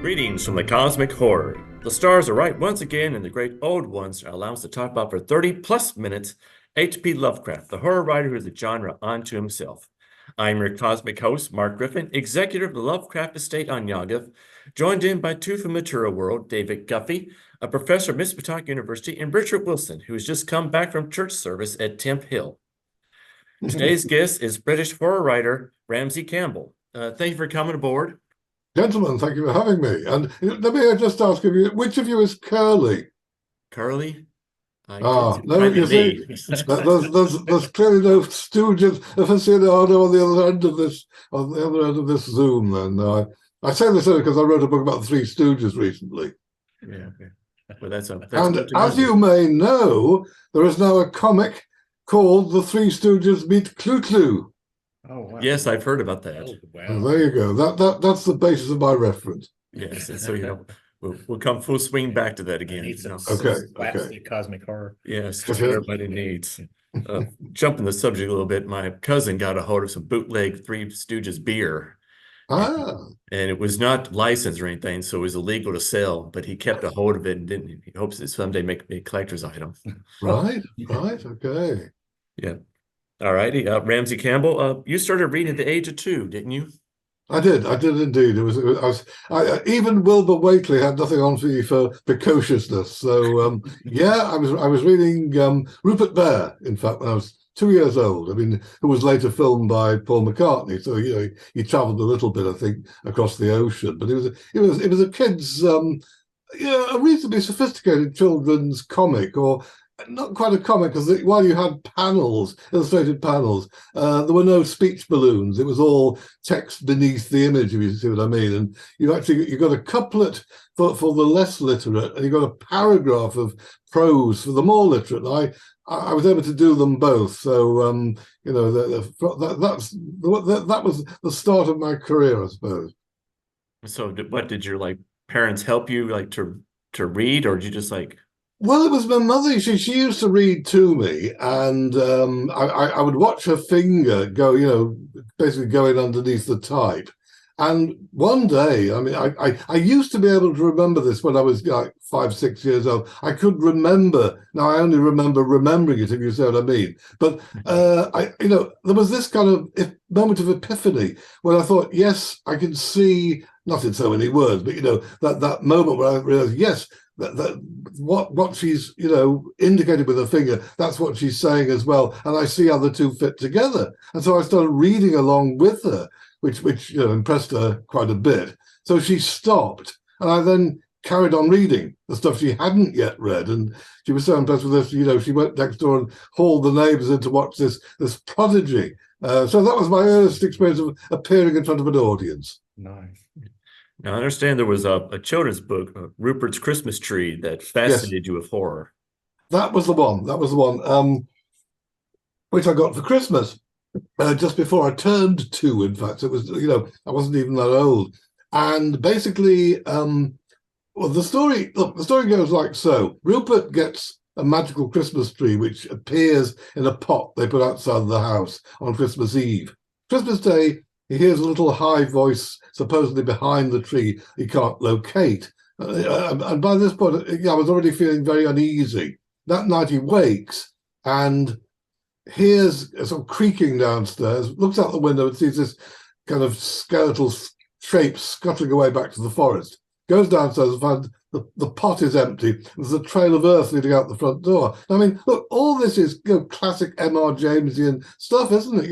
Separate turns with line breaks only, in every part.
Greetings from the cosmic horde. The stars are right once again, and the great old ones allow us to talk about for 30 plus minutes H.P. Lovecraft, the horror writer who is a genre unto himself. I'm your cosmic host, Mark Griffin, executive of the Lovecraft estate on Yagav, joined in by two from Matura World, David Guffey, a professor at Mispatock University, and Richard Wilson, who has just come back from church service at Temp Hill. Today's guest is British horror writer Ramsey Campbell. Thank you for coming aboard.
Gentlemen, thank you for having me. And let me just ask you, which of you is Curly?
Curly?
No, you see, there's clearly no Stooges. If I see on the other end of this, Zoom, then I say this only because I wrote a book about the Three Stooges recently.
Yeah, okay. Well, that's
and as you may know, there is now a comic called The Three Stooges Meet Clu-Clu.
Oh, wow. Yes, I've heard about that.
Oh, wow. Well, there you go. That's the basis of my reference.
Yes, and so we'll come full swing back to that again.
Okay.
Cosmic horror.
Yes, because everybody needs. Jumping the subject a little bit, my cousin got a hold of some bootleg Three Stooges beer. And it was not licensed or anything, so it was illegal to sell, but he kept a hold of it and he hopes it someday make a collector's item.
Right, okay.
Yeah. All righty. Ramsey Campbell, you started reading at the age of 2, didn't you?
I did indeed. Even Wilbur Whateley had nothing on me for precociousness. So yeah, I was reading Rupert Bear, in fact, when I was 2 years old. I mean, who was later filmed by Paul McCartney. So he travelled a little bit, I think, across the ocean. But it was a kid's a reasonably sophisticated children's comic, or not quite a comic, because while you had panels, illustrated panels, there were no speech balloons. It was all text beneath the image, if you see what I mean. And you got a couplet for the less literate, and you got a paragraph of prose for the more literate. I was able to do them both. So that was the start of my career, I suppose.
So what did your parents help you to read, or did you just
Well, it was my mother. She used to read to me, and I would watch her finger go, basically going underneath the type. And one day, I mean, I used to be able to remember this when I was like 5, 6 years old. I could remember. Now I only remember remembering it, if you see what I mean. But there was this kind of moment of epiphany when I thought, yes, I can see, not in so many words, but that moment where I realized, yes, that what she's indicated with her finger, that's what she's saying as well, and I see how the two fit together. And so I started reading along with her, which impressed her quite a bit. So she stopped, and I then carried on reading the stuff she hadn't yet read, and she was so impressed with this. She went next door and hauled the neighbours in to watch this prodigy. So that was my earliest experience of appearing in front of an audience.
Nice.
Now, I understand there was a children's book, Rupert's Christmas Tree, that fascinated you with horror.
That was the one, which I got for Christmas just before I turned 2. In fact, it was, I wasn't even that old. And basically, the story goes like so. Rupert gets a magical Christmas tree, which appears in a pot they put outside the house on Christmas Eve. Christmas Day, he hears a little high voice supposedly behind the tree he can't locate. And by this point, I was already feeling very uneasy. That night he wakes and hears a sort of creaking downstairs, looks out the window and sees this kind of skeletal shape scuttling away back to the forest. Goes downstairs and finds the pot is empty. There's a trail of earth leading out the front door. I mean, look, all this is classic M.R. Jamesian stuff, isn't it?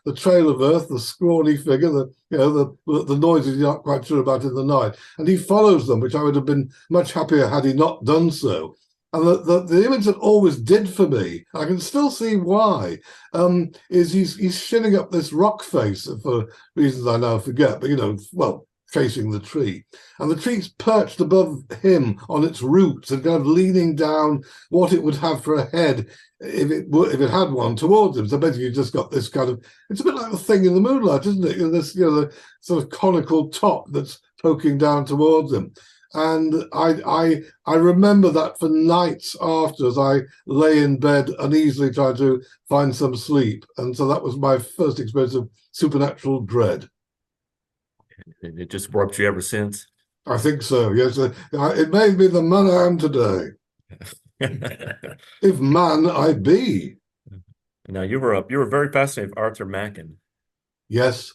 The trail of earth, the scrawny figure, the noises you're not quite sure about in the night. And he follows them, which I would have been much happier had he not done so. And the image that always did for me, I can still see why, is he's shinning up this rock face for reasons I now forget, but facing the tree, and the tree's perched above him on its roots and kind of leaning down what it would have for a head if it had one towards him. So basically you just got this kind of, it's a bit like the thing in the moonlight, isn't it? The sort of conical top that's poking down towards him. And I remember that for nights after, as I lay in bed uneasily trying to find some sleep. And so that was my first experience of supernatural dread.
And it just warped you ever since?
I think so. Yes, it made me the man I am today. If man I be.
Now you were very fascinated with Arthur Machen.
Yes.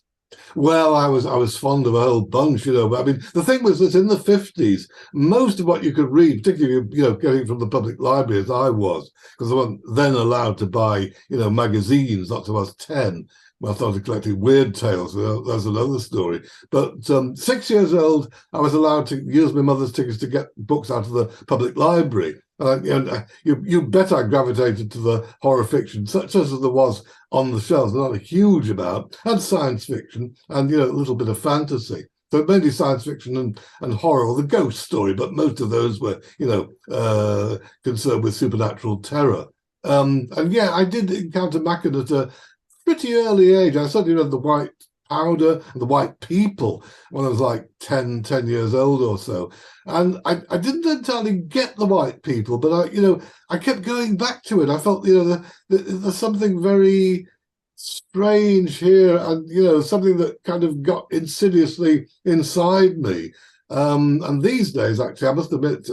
Well, I was fond of a whole bunch, But I mean, the thing was that in the 50s, most of what you could read, particularly getting from the public library as I was, because I wasn't then allowed to buy magazines. Not till I was 10. When I started collecting weird tales. That's another story. But 6 years old, I was allowed to use my mother's tickets to get books out of the public library. You bet I gravitated to the horror fiction, such as there was on the shelves, not a huge amount, and science fiction, and a little bit of fantasy. So mainly science fiction and horror, or the ghost story, but most of those were, concerned with supernatural terror. And yeah, I did encounter Machen at a pretty early age. I certainly read The White Powder and The White People when I was like 10 years old or so. And I didn't entirely get The White People, but I kept going back to it. I felt, there's something very strange here, and something that kind of got insidiously inside me. And these days, actually, I must admit,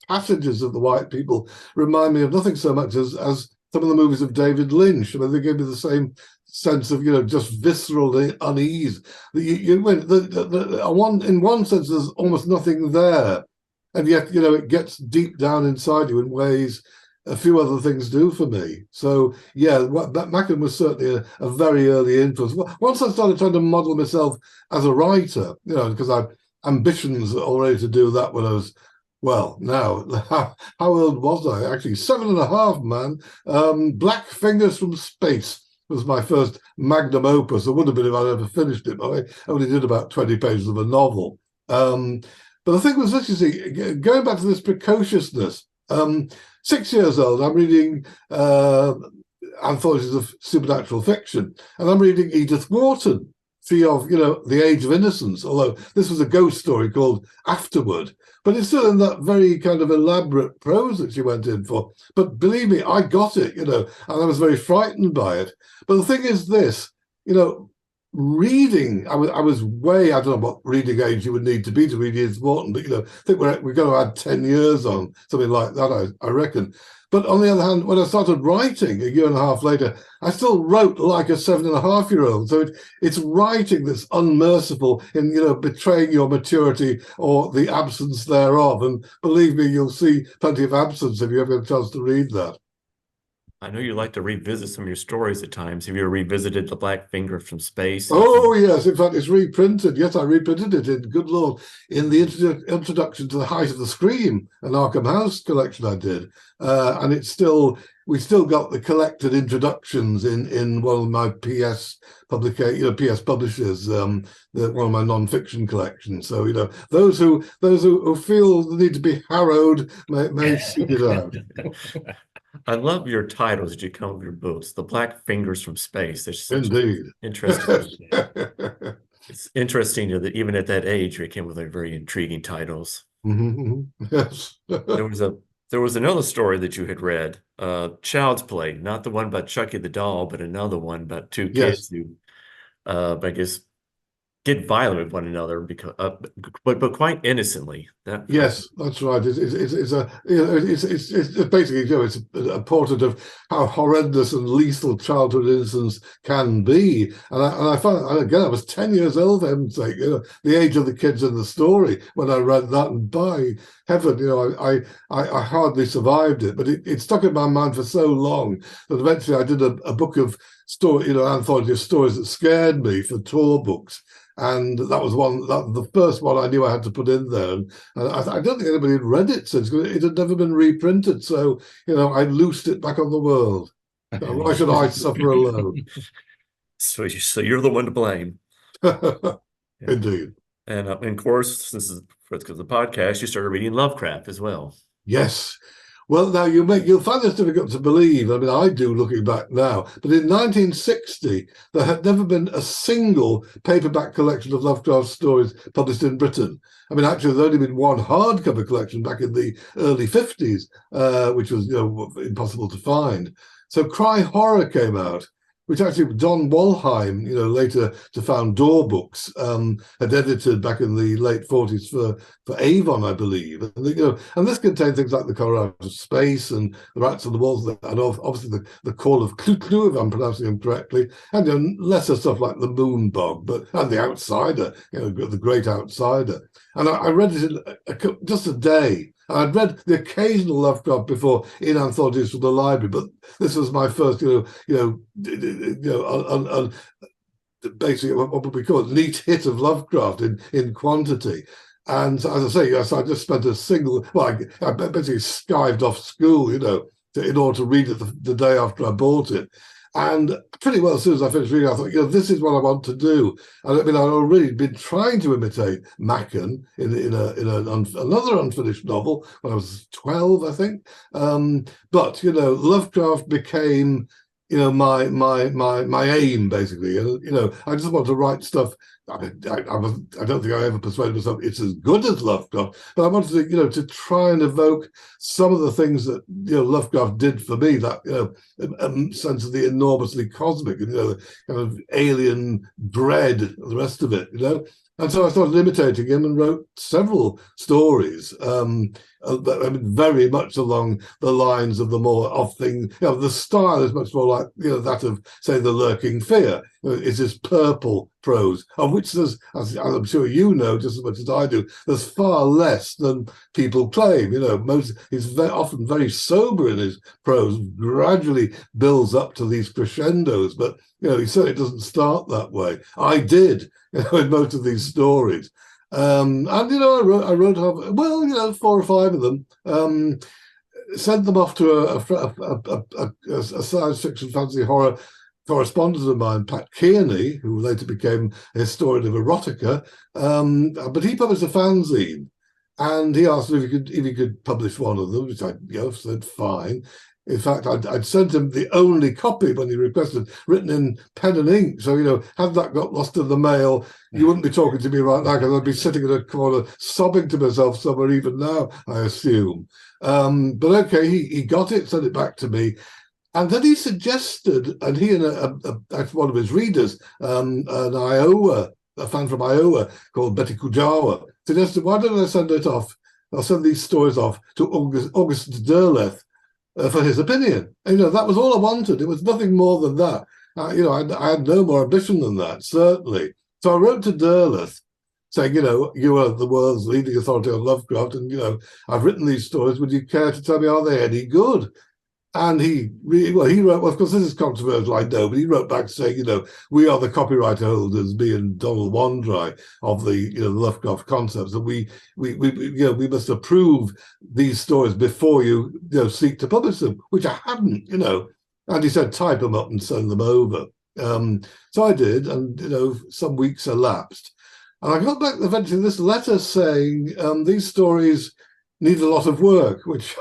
passages of The White People remind me of nothing so much as some of the movies of David Lynch. I mean, they gave me the same sense of just visceral unease. In one sense, there's almost nothing there, and yet it gets deep down inside you in ways a few other things do for me. So yeah, Machen was certainly a very early influence. Once I started trying to model myself as a writer, because I had ambitions already to do that when I was, well, now, how old was I? Actually, 7.5, man. Black Fingers from Space was my first magnum opus. It would have been if I'd ever finished it, but I only did about 20 pages of a novel. But the thing was this, you see, going back to this precociousness, 6 years old, I'm reading anthologies of supernatural fiction, and I'm reading Edith Wharton, she of, The Age of Innocence, although this was a ghost story called Afterward, but it's still in that very kind of elaborate prose that she went in for. But believe me, I got it, and I was very frightened by it. But the thing is this, reading, I was way, I don't know what reading age you would need to be to read Edith Wharton, but I think we're going to add 10 years on, something like that, I reckon. But on the other hand, when I started writing a year and a half later, I still wrote like a 7.5-year-old. So it's writing that's unmerciful in, betraying your maturity or the absence thereof. And believe me, you'll see plenty of absence if you ever get a chance to read that.
I know you like to revisit some of your stories at times. Have you ever revisited The Black Finger from Space?
Oh, yes. In fact, it's reprinted. Yes, I reprinted it in, good Lord, in the introduction to The Height of the Scream, an Arkham House collection I did. And we still got the collected introductions in one of my PS publishers, one of my non-fiction collections. So, those who feel the need to be harrowed may seek it out.
I love your titles that you come up with your books. The Black Fingers from Space. There's such
Indeed.
Interesting. It's interesting that even at that age, you came with very intriguing titles.
Mm-hmm. Yes.
There was another story that you had read, Child's Play, not the one about Chucky the doll, but another one about two kids who, I guess, get violent with one another because, but quite innocently.
Yes, that's right. It's basically it's a portrait of how horrendous and lethal childhood innocence can be. And I found, and again, I was 10 years old, for heaven's sake, the age of the kids in the story when I read that, and by heaven, I hardly survived it. But it stuck in my mind for so long that eventually I did a book of story, anthology of stories that scared me for tour books. And that was the first one I knew I had to put in there. And I don't think anybody had read it since, because it had never been reprinted. So, I loosed it back on the world. Why should I suffer alone?
So you're the one to blame.
Indeed.
And of course, this is because of the podcast, you started reading Lovecraft as well.
Yes. Well, now you'll find this difficult to believe. I mean, I do looking back now. But in 1960, there had never been a single paperback collection of Lovecraft stories published in Britain. I mean, actually, there's only been one hardcover collection back in the early 50s, which was impossible to find. So Cry Horror came out. which actually Don Wollheim, later to found Door Books, had edited back in the late 40s for Avon, I believe. And this contained things like the Colorado Space and the Rats on the Walls, and obviously the Call of Cthulhu, if I'm pronouncing them correctly, and lesser stuff like the Moon Bog, and the Outsider, the Great Outsider. And I read it in just a day. I'd read the occasional Lovecraft before in anthologies from the library, but this was my first, basically what we call it, neat hit of Lovecraft in quantity. And as I say, yes, I just spent I basically skived off school, in order to read it the day after I bought it. And pretty well, as soon as I finished reading, I thought, this is what I want to do. And I'd already been trying to imitate Machen in another unfinished novel when I was 12, I think. But Lovecraft became my aim, basically. I just want to write stuff. I don't think I ever persuaded myself it's as good as Lovecraft, but I wanted to, to try and evoke some of the things that Lovecraft did for me. That a sense of the enormously cosmic, and the kind of alien dread, the rest of it, And so I started imitating him and wrote several stories. Very much along the lines of the more thing. The style is much more like that of, say, The Lurking Fear. It's this purple prose, of which there's, as I'm sure you know just as much as I do, there's far less than people claim. He's often very sober in his prose, gradually builds up to these crescendos, but he certainly doesn't start that way. I did, in most of these stories. And I wrote 4 or 5 of them. Sent them off to a science fiction fantasy horror correspondent of mine, Pat Kearney, who later became a historian of erotica. But he published a fanzine, and he asked me if he could publish one of them, which I said fine. In fact, I'd sent him the only copy when he requested, written in pen and ink. So, had that got lost in the mail, you wouldn't be talking to me right now, because I'd be sitting in a corner sobbing to myself somewhere even now, I assume. But okay, he got it, sent it back to me. And then he suggested, and he and actually one of his readers, an Iowa, a fan from Iowa called Betty Kujawa, suggested, why don't I send it off? I'll send these stories off to August Derleth, for his opinion. And, that was all I wanted. It was nothing more than that. I had no more ambition than that, certainly. So I wrote to Derleth saying, you are the world's leading authority on Lovecraft, and, I've written these stories. Would you care to tell me, are they any good? And he wrote, of course, this is controversial, I know, but he wrote back saying, we are the copyright holders, me and Donald Wandry, of the Lovecraft concepts, and we must approve these stories before you seek to publish them, which I hadn't, And he said, type them up and send them over. So I did, and some weeks elapsed, and I got back eventually this letter saying these stories need a lot of work, which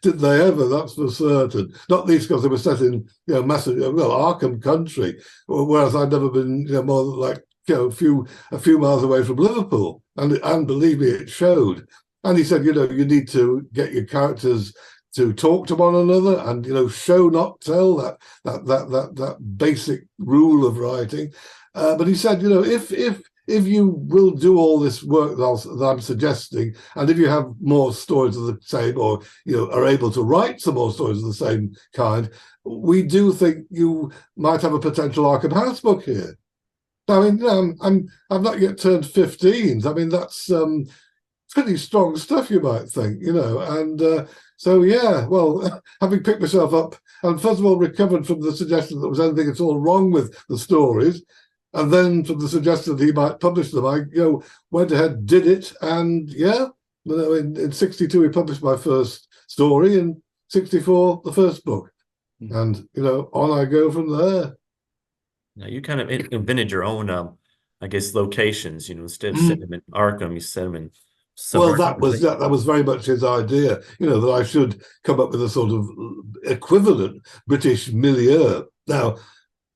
did they ever? That's for certain. Not least because they were set in, massive, Arkham country, whereas I'd never been, more than like, a few miles away from Liverpool, and believe me, it showed. And he said, you need to get your characters to talk to one another, and show not tell, that basic rule of writing. But he said, if you will do all this work that I'm suggesting, and if you have more stories of the same, or are able to write some more stories of the same kind, we do think you might have a potential Arkham House book here. I mean, I've not yet turned 15. I mean, that's pretty strong stuff, you might think, And so, yeah, well, having picked myself up and first of all recovered from the suggestion that there was anything at all wrong with the stories, and then from the suggestion that he might publish them, I went ahead, did it, and in 62 we published my first story, in 64 the first book, and on I go from there.
Now you kind of invented your own, I guess, locations. Instead of setting them in Arkham, you set them in.
Well, that was very much his idea. That I should come up with a sort of equivalent British milieu. Now,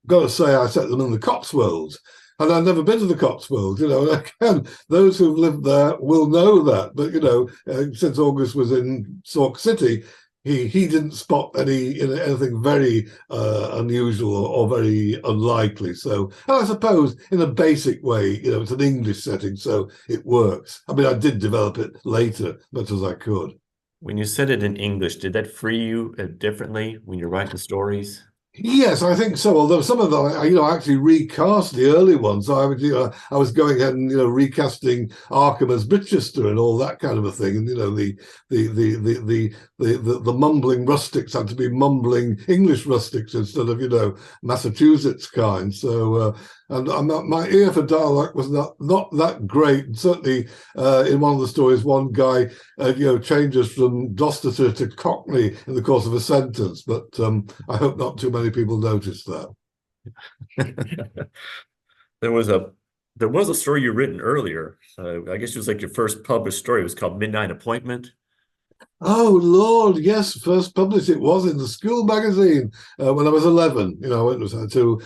got to say, I set them in the Cotswolds, and I've never been to the Cotswolds. And again, those who've lived there will know that. But since August was in Sauk City, he didn't spot anything very unusual or very unlikely. So, and I suppose in a basic way, it's an English setting, so it works. I mean, I did develop it later, much as I could.
When you said it in English, did that free you differently when you're writing stories?
Yes, I think so. Although some of them, I actually recast the early ones. So I was going ahead and recasting Arkham as Bitchester and all that kind of a thing. And the mumbling rustics had to be mumbling English rustics instead of Massachusetts kind. So and my ear for dialogue was not that great. And certainly in one of the stories, one guy changes from Gloucestershire to Cockney in the course of a sentence. But I hope not too many people noticed that.
There was a story you written earlier. I guess it was like your first published story. It was called Midnight Appointment.
Oh Lord, yes! First published it was in the school magazine when I was 11. It was to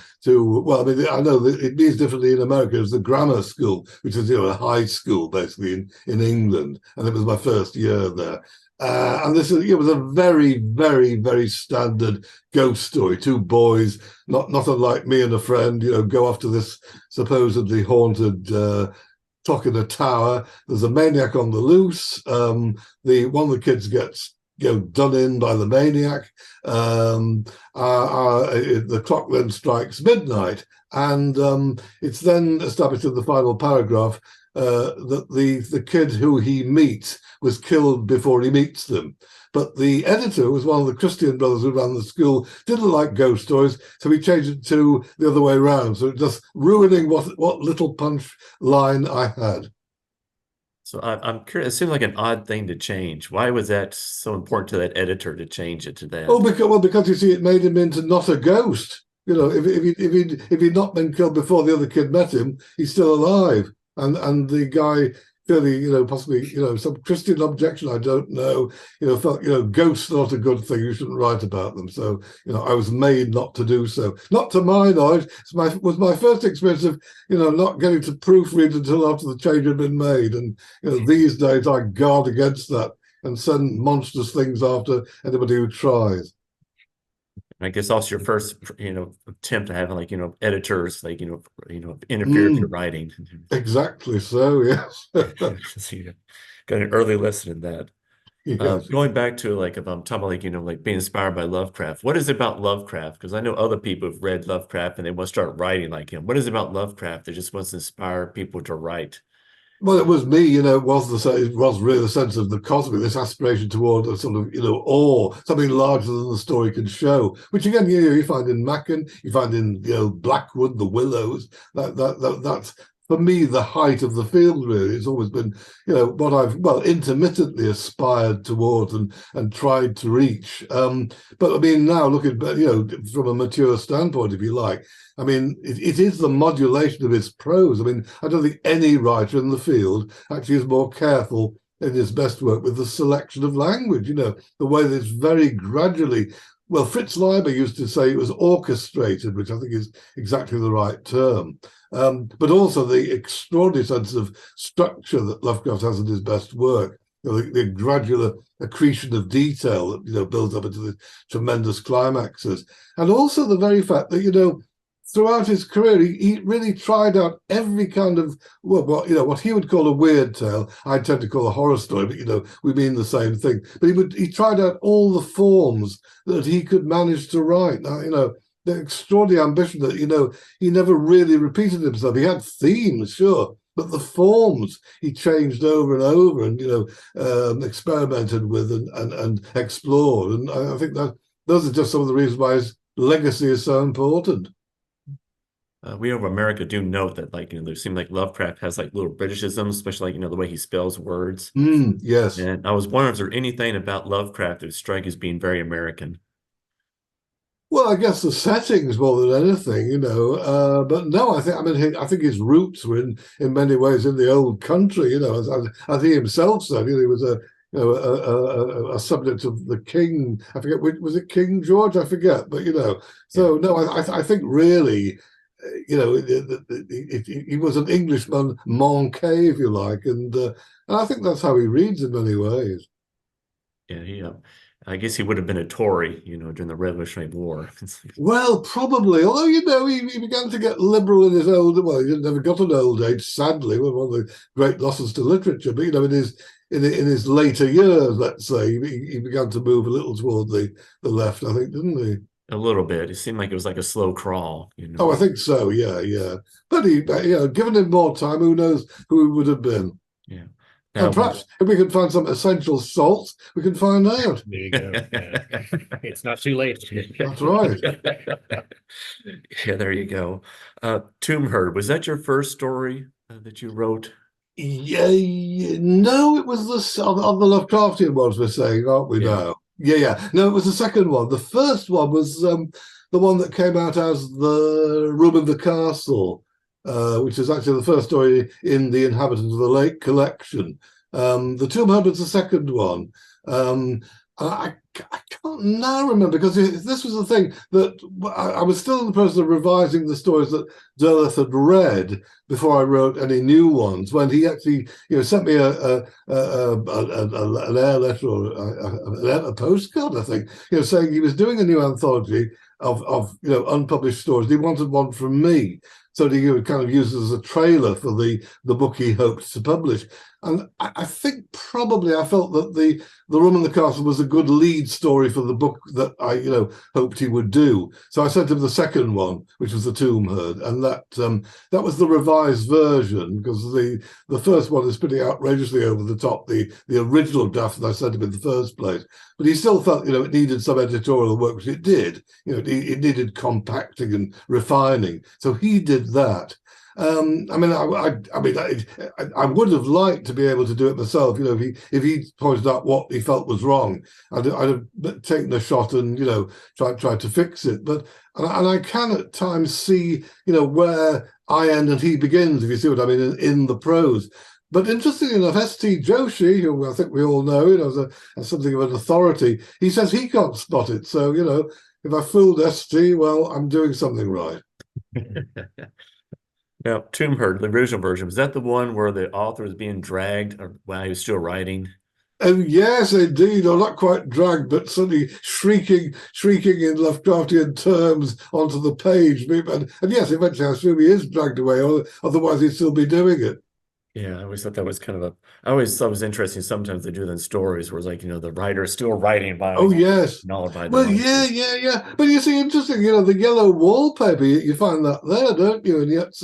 well, I mean, I know that it means differently in America as the grammar school, which is a high school basically in England, and it was my first year there. And this it was a very, very, very standard ghost story. Two boys, not unlike me and a friend, go off to this supposedly haunted clock in a tower. There's a maniac on the loose. The one of the kids gets done in by the maniac. The clock then strikes midnight, and it's then established in the final paragraph that the kid who he meets was killed before he meets them. But the editor was one of the Christian brothers who ran the school, didn't like ghost stories, so he changed it to the other way around. So just ruining what little punch line I had.
So I'm curious. It seemed like an odd thing to change. Why was that so important to that editor to change it to
Oh,
that?
because you see, it made him into not a ghost. If he'd not been killed before the other kid met him, he's still alive. And the guy clearly, possibly, some Christian objection, I don't know, felt, ghosts are not a good thing. You shouldn't write about them. So, I was made not to do so. Not to my knowledge. Was my first experience of, not getting to proofread until after the change had been made. And, these days I guard against that and send monstrous things after anybody who tries.
I guess also your first, attempt to have like, editors like, interfere with your
Mm,
writing.
exactly so, yes.
So you got an early lesson in that.
Yes.
Going back to like if I'm talking about like like being inspired by Lovecraft, what is it about Lovecraft? Because I know other people have read Lovecraft and they want to start writing like him. What is it about Lovecraft that just wants to inspire people to write?
Well, it was me, it was really the sense of the cosmic, this aspiration toward a sort of, awe, something larger than the story can show, which again, you find in Machen, you find in, Blackwood, the Willows, that's for me the height of the field, really. It's always been, what I've, intermittently aspired towards and tried to reach. But I mean, now looking, from a mature standpoint, if you like, I mean, it is the modulation of his prose. I mean, I don't think any writer in the field actually is more careful in his best work with the selection of language, the way that it's very gradually. Well, Fritz Leiber used to say it was orchestrated, which I think is exactly the right term. But also the extraordinary sense of structure that Lovecraft has in his best work. The gradual accretion of detail that builds up into the tremendous climaxes, and also the very fact that throughout his career, he really tried out every kind of what he would call a weird tale. I tend to call a horror story, but we mean the same thing. But he tried out all the forms that he could manage to write. Now, the extraordinary ambition that he never really repeated himself. He had themes, sure, but the forms he changed over and over, and experimented with and explored. And I think that those are just some of the reasons why his legacy is so important.
We over America do note that like, there seems like Lovecraft has like little Britishisms, especially like, the way he spells words.
Yes.
And I was wondering, is there anything about Lovecraft that would strike as being very American?
Well, I guess the settings more than anything, but no, I think his roots were in many ways in the old country, as he himself said, he was a subject of the king. I forget was it King George? I forget, but
Yeah.
so no, I think really, he was an Englishman, manqué, if you like, and I think that's how he reads in many ways.
Yeah, I guess he would have been a Tory, during the Revolutionary War.
Well, probably. Although, he began to get liberal in his old. Well, he never got an old age, sadly, one of the great losses to literature. But in his later years, let's say, he began to move a little toward the left. I think, didn't he?
A little bit. It seemed like it was like a slow crawl.
Oh, I think so. Yeah, yeah. But given him more time, who knows who he would have been?
Yeah.
And
Now,
perhaps if we can find some essential salts, we can find out.
There you go. Yeah. It's not too late.
That's right.
Yeah, there you go. Tomb Herd, was that your first story that you wrote?
Yeah, no, it was on the Lovecraftian ones we're saying, aren't we
Yeah.
now? Yeah, yeah. No, it was the second one. The first one was the one that came out as The Room in the Castle, which is actually the first story in the Inhabitants of the Lake collection. The Tomb Herd was the second one. I can't now remember because this was the thing that I was still in the process of revising the stories that Derleth had read before I wrote any new ones. When he actually, sent me an air letter or a postcard, I think, saying he was doing a new anthology of unpublished stories. He wanted one from me, so that he would kind of use it as a trailer for the book he hoped to publish. And I think probably I felt that the Room in the Castle was a good lead story for the book that I hoped he would do. So I sent him the second one, which was The Tomb Herd, and that was the revised version, because the first one is pretty outrageously over the top, the original draft that I sent him in the first place. But he still felt it needed some editorial work, which it did. It needed compacting and refining. So he did that. I would have liked to be able to do it myself. If he pointed out what he felt was wrong, I'd have taken a shot and tried to fix it. But I can at times see where I end and he begins, if you see what I mean, in the prose. But interestingly enough, S.T. Joshi, who I think we all know, as something of an authority, he says he can't spot it. So if I fooled S.T., well, I'm doing something right.
Now, Tomb Herd, the original version, was that the one where the author was being dragged while he was still writing?
Oh yes, indeed. Or not quite dragged, but suddenly shrieking in Lovecraftian terms onto the page. And yes, eventually I assume he is dragged away, or otherwise he'd still be doing it.
Yeah, I always thought that was I always thought it was interesting. Sometimes they do that in stories where it's like, the writer is still writing by
Oh yes.
nullified.
Well, yeah. But you see, interesting, the yellow wallpaper, you find that there, don't you? And yet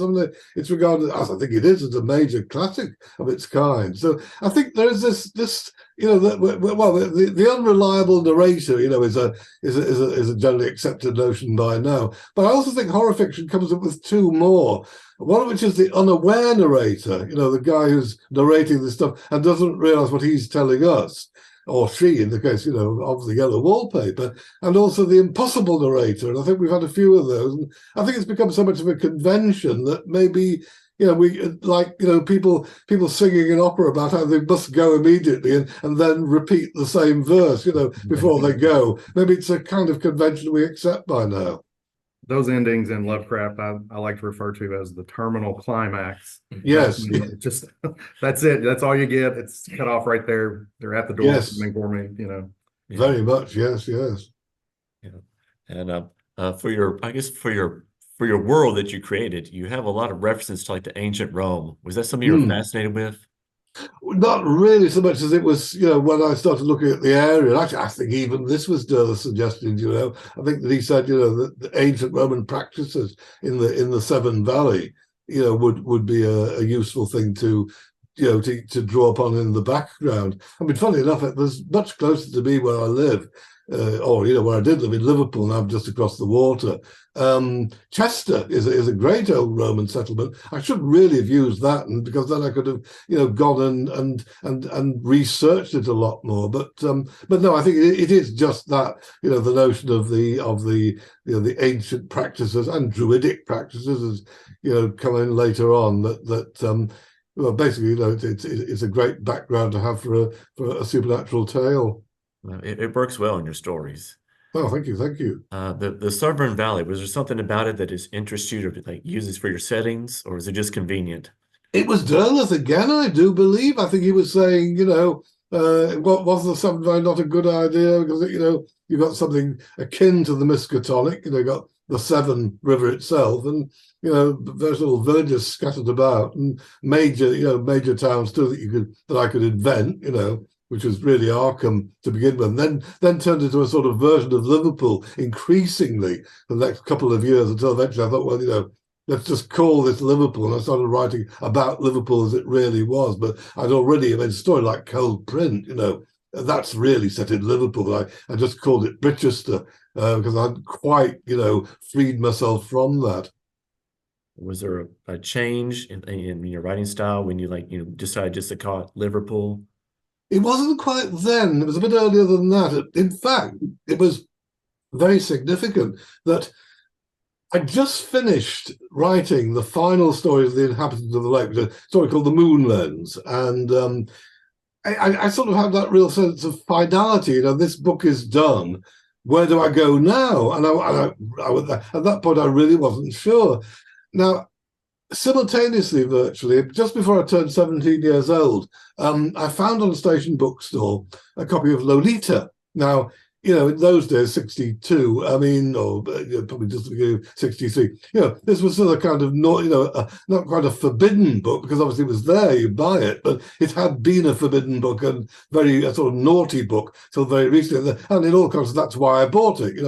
it's regarded, as I think it is, as a major classic of its kind. So I think there is this the unreliable narrator, is a generally accepted notion by now. But I also think horror fiction comes up with two more. One of which is the unaware narrator, the guy who's narrating this stuff and doesn't realize what he's telling us, or she, in the case, of the yellow wallpaper, and also the impossible narrator. And I think we've had a few of those. And I think it's become so much of a convention that maybe, we like, people singing an opera about how they must go immediately and then repeat the same verse, before they go. Maybe it's a kind of convention we accept by now.
Those endings in Lovecraft, I like to refer to as the terminal climax.
Yes.
That's it. That's all you get. It's cut off right there. They're at the door for me,
Yeah.
Very much, yes.
Yeah. And for your world that you created, you have a lot of references to like the ancient Rome. Was that something you were fascinated with?
Not really so much as it was, when I started looking at the area. Actually, I think even this was Derleth's suggestion. I think that he said, that the ancient Roman practices in the Severn Valley, would be a useful thing to draw upon in the background. I mean, funny enough, it was much closer to me where I live. Or where I did live in Liverpool, now I'm just across the water. Chester is a great old Roman settlement. I should really have used that, and because then I could have gone and researched it a lot more. But no, I think it is just that the notion of the ancient practices and druidic practices as come in later on. Well, basically, it's a great background to have for a supernatural tale.
It works well in your stories.
Oh, thank you.
The Severn Valley, was there something about it that just interests you to like use this for your settings, or is it just convenient?
It was Derleth again, I do believe. I think he was saying, Was the Seven not a good idea? Because, you've got something akin to the Miskatonic, you got the Severn River itself, and, those little villages scattered about, and major towns too that I could invent, which was really Arkham to begin with, and then turned into a sort of version of Liverpool increasingly the next couple of years, until eventually I thought, well, let's just call this Liverpool. And I started writing about Liverpool as it really was. But I'd already, a story like Cold Print, that's really set in Liverpool. I just called it Brichester because I hadn't quite, freed myself from that.
Was there a change in your writing style when you decided just to call it Liverpool?
It wasn't quite then. It was a bit earlier than that. In fact, it was very significant that I just finished writing the final story of the inhabitants of the lake, which is a story called The Moon Lens. And I sort of had that real sense of finality. This book is done. Where do I go now? And at that point, I really wasn't sure. Now, simultaneously, virtually, just before I turned 17 years old, I found on a station bookstore a copy of Lolita. Now, in those days, 62, or probably just the beginning of 63, this was still a kind of, not quite a forbidden book, because obviously it was there, you buy it, but it had been a forbidden book and a sort of naughty book till very recently. And in all conscience, that's why I bought it,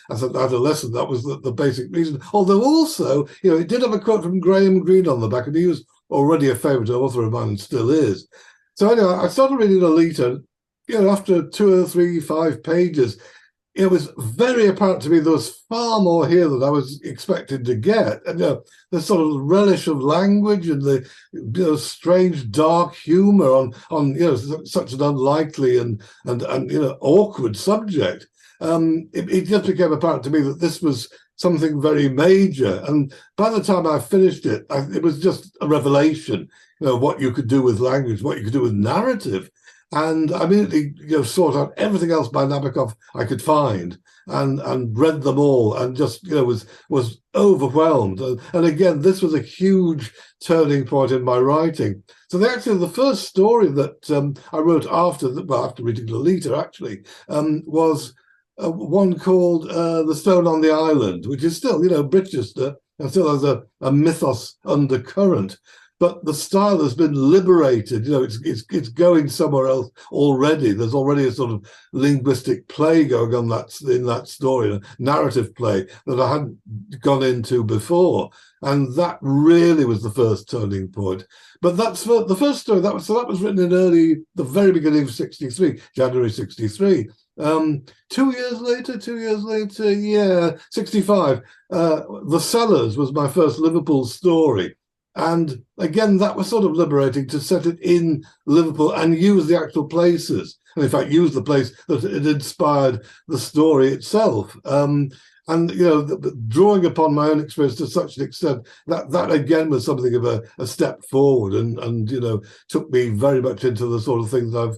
as an adolescent. That was the basic reason. Although also, it did have a quote from Graham Greene on the back, and he was already a favourite author of mine and still is. So anyway, I started reading Lolita. After 2 or 3, 5 pages, it was very apparent to me there was far more here than I was expected to get. And the sort of relish of language and the strange dark humor on such an unlikely and awkward subject. It just became apparent to me that this was something very major. And by the time I finished it, it was just a revelation. What you could do with language, what you could do with narrative. And I immediately sought out everything else by Nabokov I could find and read them all and just was overwhelmed. And again, this was a huge turning point in my writing. So the first story that I wrote after reading Lolita actually was one called The Stone on the Island, which is still Brichester and still has a mythos undercurrent. But the style has been liberated. It's going somewhere else already. There's already a sort of linguistic play going on in that story, a narrative play that I hadn't gone into before. And that really was the first turning point. But that's the first story. That was written in the very beginning of 63, January 63. 2 years later, yeah, 65. The Cellars was my first Liverpool story. And again, that was sort of liberating to set it in Liverpool and use the actual places. And in fact, use the place that had inspired the story itself. And, drawing upon my own experience to such an extent, that again was something of a step forward and took me very much into the sort of things I've,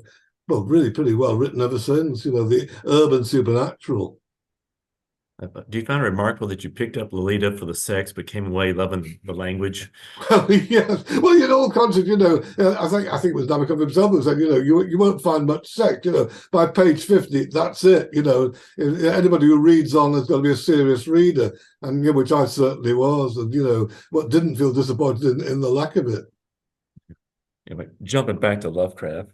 really pretty well written ever since, the urban supernatural.
Do you find it remarkable that you picked up Lolita for the sex, but came away loving the language?
Well, yes. Well, in all conscience, I think it was Nabokov himself who said, you won't find much sex. By page 50, that's it. Anybody who reads on is going to be a serious reader, and which I certainly was, and what didn't feel disappointed in the lack of it.
Jumping back to Lovecraft,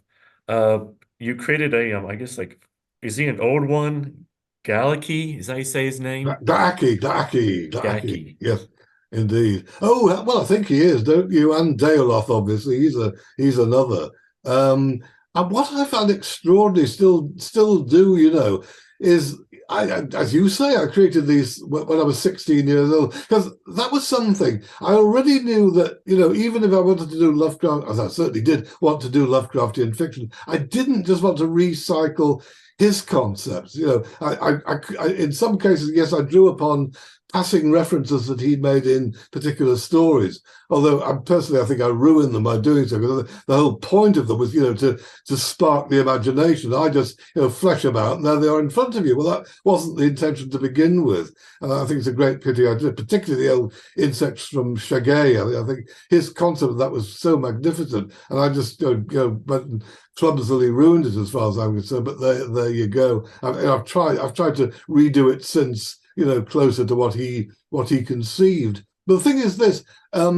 you created I guess is he an old one? Galaki, is that how you say his name?
Daki. Yes, indeed. Oh, well, I think he is, don't you? And Daleoth, obviously, he's another. And what I found extraordinary, still do, is as you say, I created these when I was 16 years old, because that was something. I already knew that, even if I wanted to do Lovecraft, as I certainly did want to do Lovecraftian fiction, I didn't just want to recycle his concepts. I in some cases, yes, I drew upon passing references that he'd made in particular stories. Although I think I ruined them by doing so, because the whole point of them was, to spark the imagination. I just, flesh them out, and there they are in front of you. Well, that wasn't the intention to begin with. And I think it's a great pity I did, particularly the old insects from Shagay. I think his concept of that was so magnificent, and I just went and clumsily ruined it as far as I'm concerned. But there you go. I've tried to redo it since, closer to what he conceived. But the thing is this, I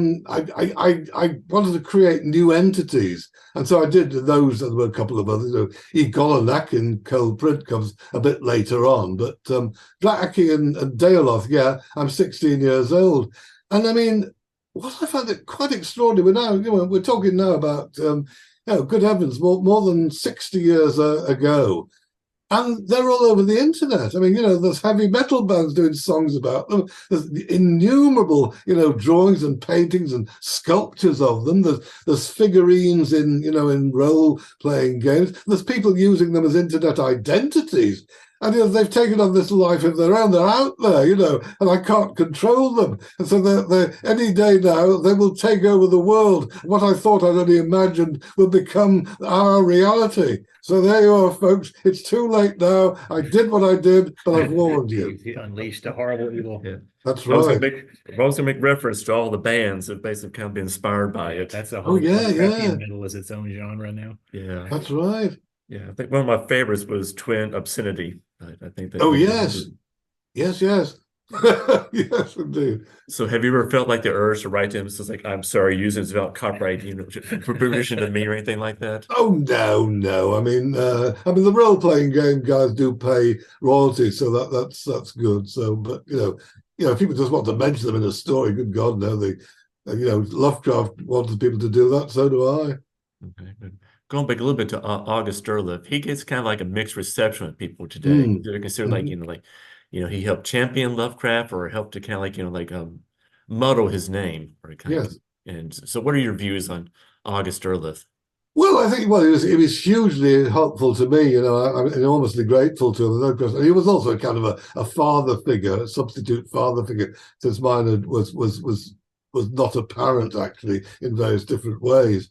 wanted to create new entities. And so I did those, and there were a couple of others. Egolanak in Cold Print comes a bit later on. But Blacky and Daoloth, yeah, I'm 16 years old. And I mean, what I found it quite extraordinary, we're talking now about, good heavens, more than 60 years ago. And they're all over the internet. I mean, there's heavy metal bands doing songs about them. There's innumerable, drawings and paintings and sculptures of them. There's figurines in role-playing games. There's people using them as internet identities. And they've taken on this life of their own. They're out there, and I can't control them. And so they're any day now, they will take over the world. What I thought I'd only imagined will become our reality. So there you are, folks. It's too late now. I did what I did, but I've warned you.
He unleashed a horrible evil.
Yeah.
That's
I was
right.
going to make reference to all the bands that basically kind of be inspired by it.
That's a whole
yeah.
metal is its own genre now.
Yeah.
That's right.
Yeah. I think one of my favorites was Twin Obscenity. I think that.
Oh, yes. Yes. Yes, indeed.
So have you ever felt like the urge to write to him? So it's like, I'm sorry, using this without copyright, for permission to me or anything like that?
Oh, no. I mean, the role-playing game guys do pay royalties, so that's good. So, but if people just want to mention them in a story, good God, no. Lovecraft wanted people to do that, so do I.
Okay, good. Going back a little bit to August Derleth, he gets kind of like a mixed reception with people today. They're considered he helped champion Lovecraft, or helped to kind of muddle his name, or kind of. And so, what are your views on August Derleth?
Well, I think it was hugely helpful to me. I'm enormously grateful to him. And he was also kind of a father figure, a substitute father figure, since mine was not apparent actually in various different ways.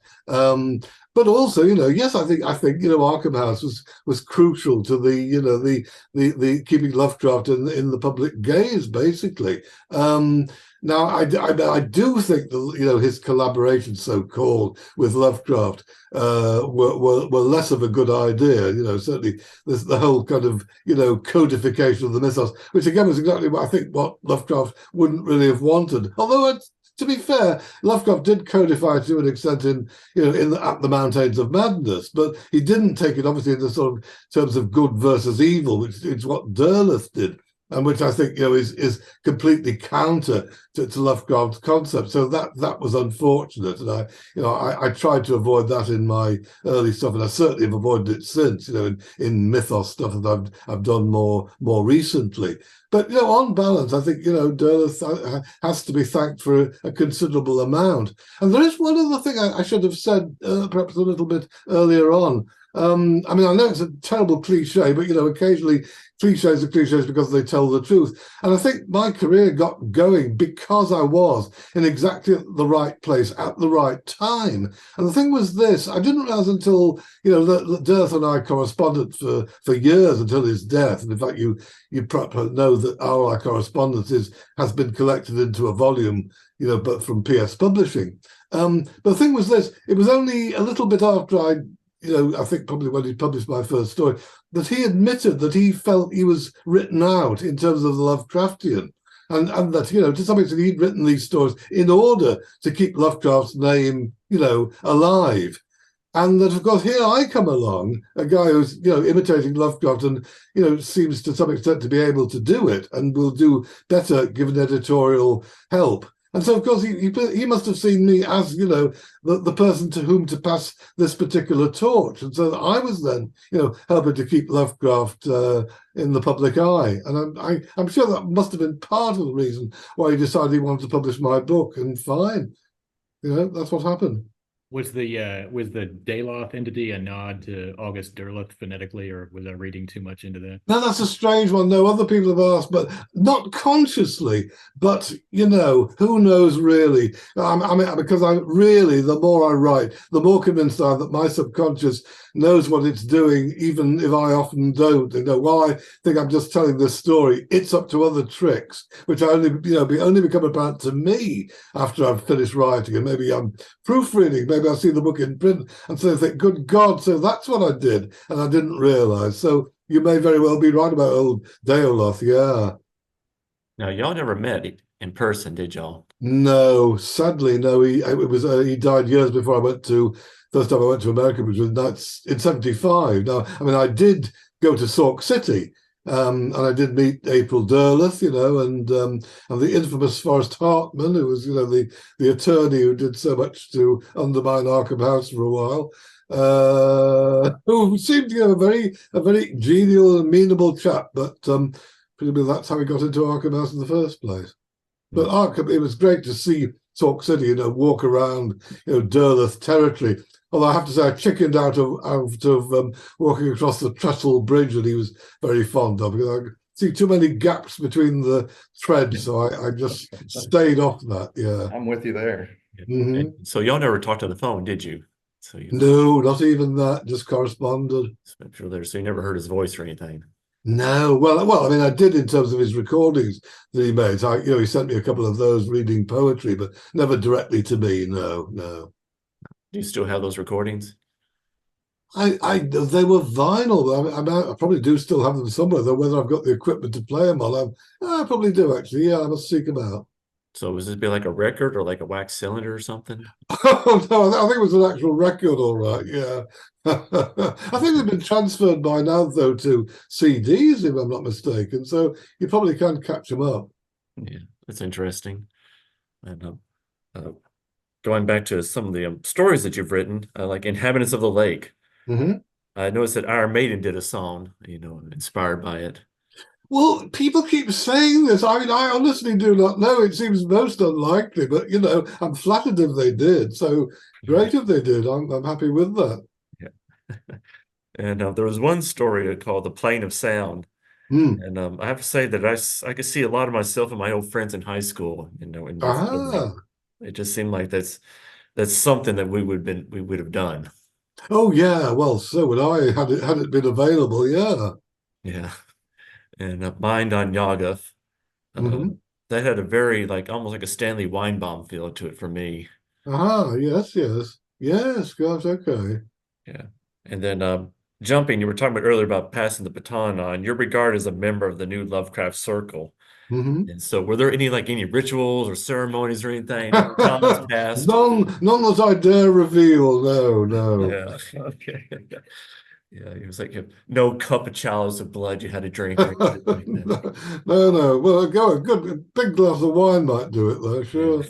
But also, yes, I think Arkham House was crucial to the keeping Lovecraft in the public gaze, basically. Now, I do think that his collaborations, so-called, with Lovecraft were less of a good idea. Certainly there's the whole kind of codification of the mythos, which again was exactly what Lovecraft wouldn't really have wanted. Although to be fair, Lovecraft did codify to an extent at the Mountains of Madness, but he didn't take it obviously in the sort of terms of good versus evil, which is what Derleth did, and which I think is completely counter to Lovecraft's concept. So that was unfortunate, and I tried to avoid that in my early stuff, and I certainly have avoided it since. In mythos stuff that I've done more recently. But on balance, I think Derleth has to be thanked for a considerable amount. And there is one other thing I should have said perhaps a little bit earlier on. I know it's a terrible cliche, but occasionally cliches are cliches because they tell the truth. And I think my career got going because I was in exactly the right place at the right time. And the thing was this: I didn't realize until that Derleth and I corresponded for years until his death. And in fact, you probably know that our correspondence has been collected into a volume, but from PS Publishing. But the thing was this: it was only a little bit after I think probably when he published my first story, that he admitted that he felt he was written out in terms of the Lovecraftian. And that, to some extent, he'd written these stories in order to keep Lovecraft's name, alive. And that, of course, here I come along, a guy who's, imitating Lovecraft and, seems to some extent to be able to do it and will do better given editorial help. And so, of course, he must have seen me as, the person to whom to pass this particular torch. And so I was then, helping to keep Lovecraft in the public eye. And I'm sure that must have been part of the reason why he decided he wanted to publish my book. And fine, that's what happened.
Was the Dayloth entity a nod to August Derleth phonetically, or was I reading too much into that?
No, that's a strange one. No, other people have asked, but not consciously. But who knows really? I mean, because I really, the more I write, the more convinced I am that my subconscious knows what it's doing, even if I often don't. While I think I'm just telling this story, it's up to other tricks, which I only become apparent to me after I've finished writing, and maybe I'm proofreading. Maybe I see the book in print, and so I think, "Good God!" So that's what I did, and I didn't realize. So you may very well be right about old Deoloth, yeah.
Now, y'all never met in person, did y'all?
No, sadly, no. He died years before I went to first time I went to America, which was in '75. Now, I mean, I did go to Sauk City, and I did meet April Derleth, and the infamous Forrest Hartman, who was the attorney who did so much to undermine Arkham House for a while. Who seemed a very genial, amenable chap, but presumably that's how he got into Arkham House in the first place. But Arkham, it was great to see Sauk City, walk around, Derleth territory. Although I have to say, I chickened out of walking across the Trestle Bridge that he was very fond of, because I see too many gaps between the threads, so I just stayed off that. Yeah,
I'm with you there.
Mm-hmm.
So y'all never talked on the phone, did you?
No, not even that. Just corresponded.
So you never heard his voice or anything.
No, well, I mean, I did in terms of his recordings that he made. He sent me a couple of those reading poetry, but never directly to me. No.
Do you still have those recordings?
They were vinyl. I probably do still have them somewhere, though. Whether I've got the equipment to play them on, I probably do actually. Yeah, I must seek them out.
So was this be like a record or like a wax cylinder or something?
Oh no, I think it was an actual record, all right. Yeah, I think they've been transferred by now, though, to CDs, if I'm not mistaken. So you probably can catch them up.
Yeah, that's interesting. And going back to some of the stories that you've written, like Inhabitants of the Lake.
Mm-hmm.
I noticed that Iron Maiden did a song, inspired by it.
Well, people keep saying this. I mean, I honestly do not know. It seems most unlikely, but I'm flattered if they did. So great if they did. I'm happy with that.
Yeah. And there was one story called "The Plane of Sound," and I have to say that I could see a lot of myself and my old friends in high school. In your story. It just seemed like that's something that we would have done.
Oh yeah, well, so would I had it been available. Yeah.
Yeah. And Mind on Yawgmoth. That had a very almost like a Stanley Weinbaum feel to it for me.
Yes. Gosh, okay.
Yeah. And then jumping, you were talking about earlier about passing the baton on. You're regarded as a member of the new Lovecraft circle. And so were there any rituals or ceremonies or anything? Comments passed?
None that I dare reveal. No.
Yeah. Okay. Yeah, it was like no cup of chalice of blood you had to drink. Or anything like that.
No. Well, a big glass of wine might do it, though. Sure.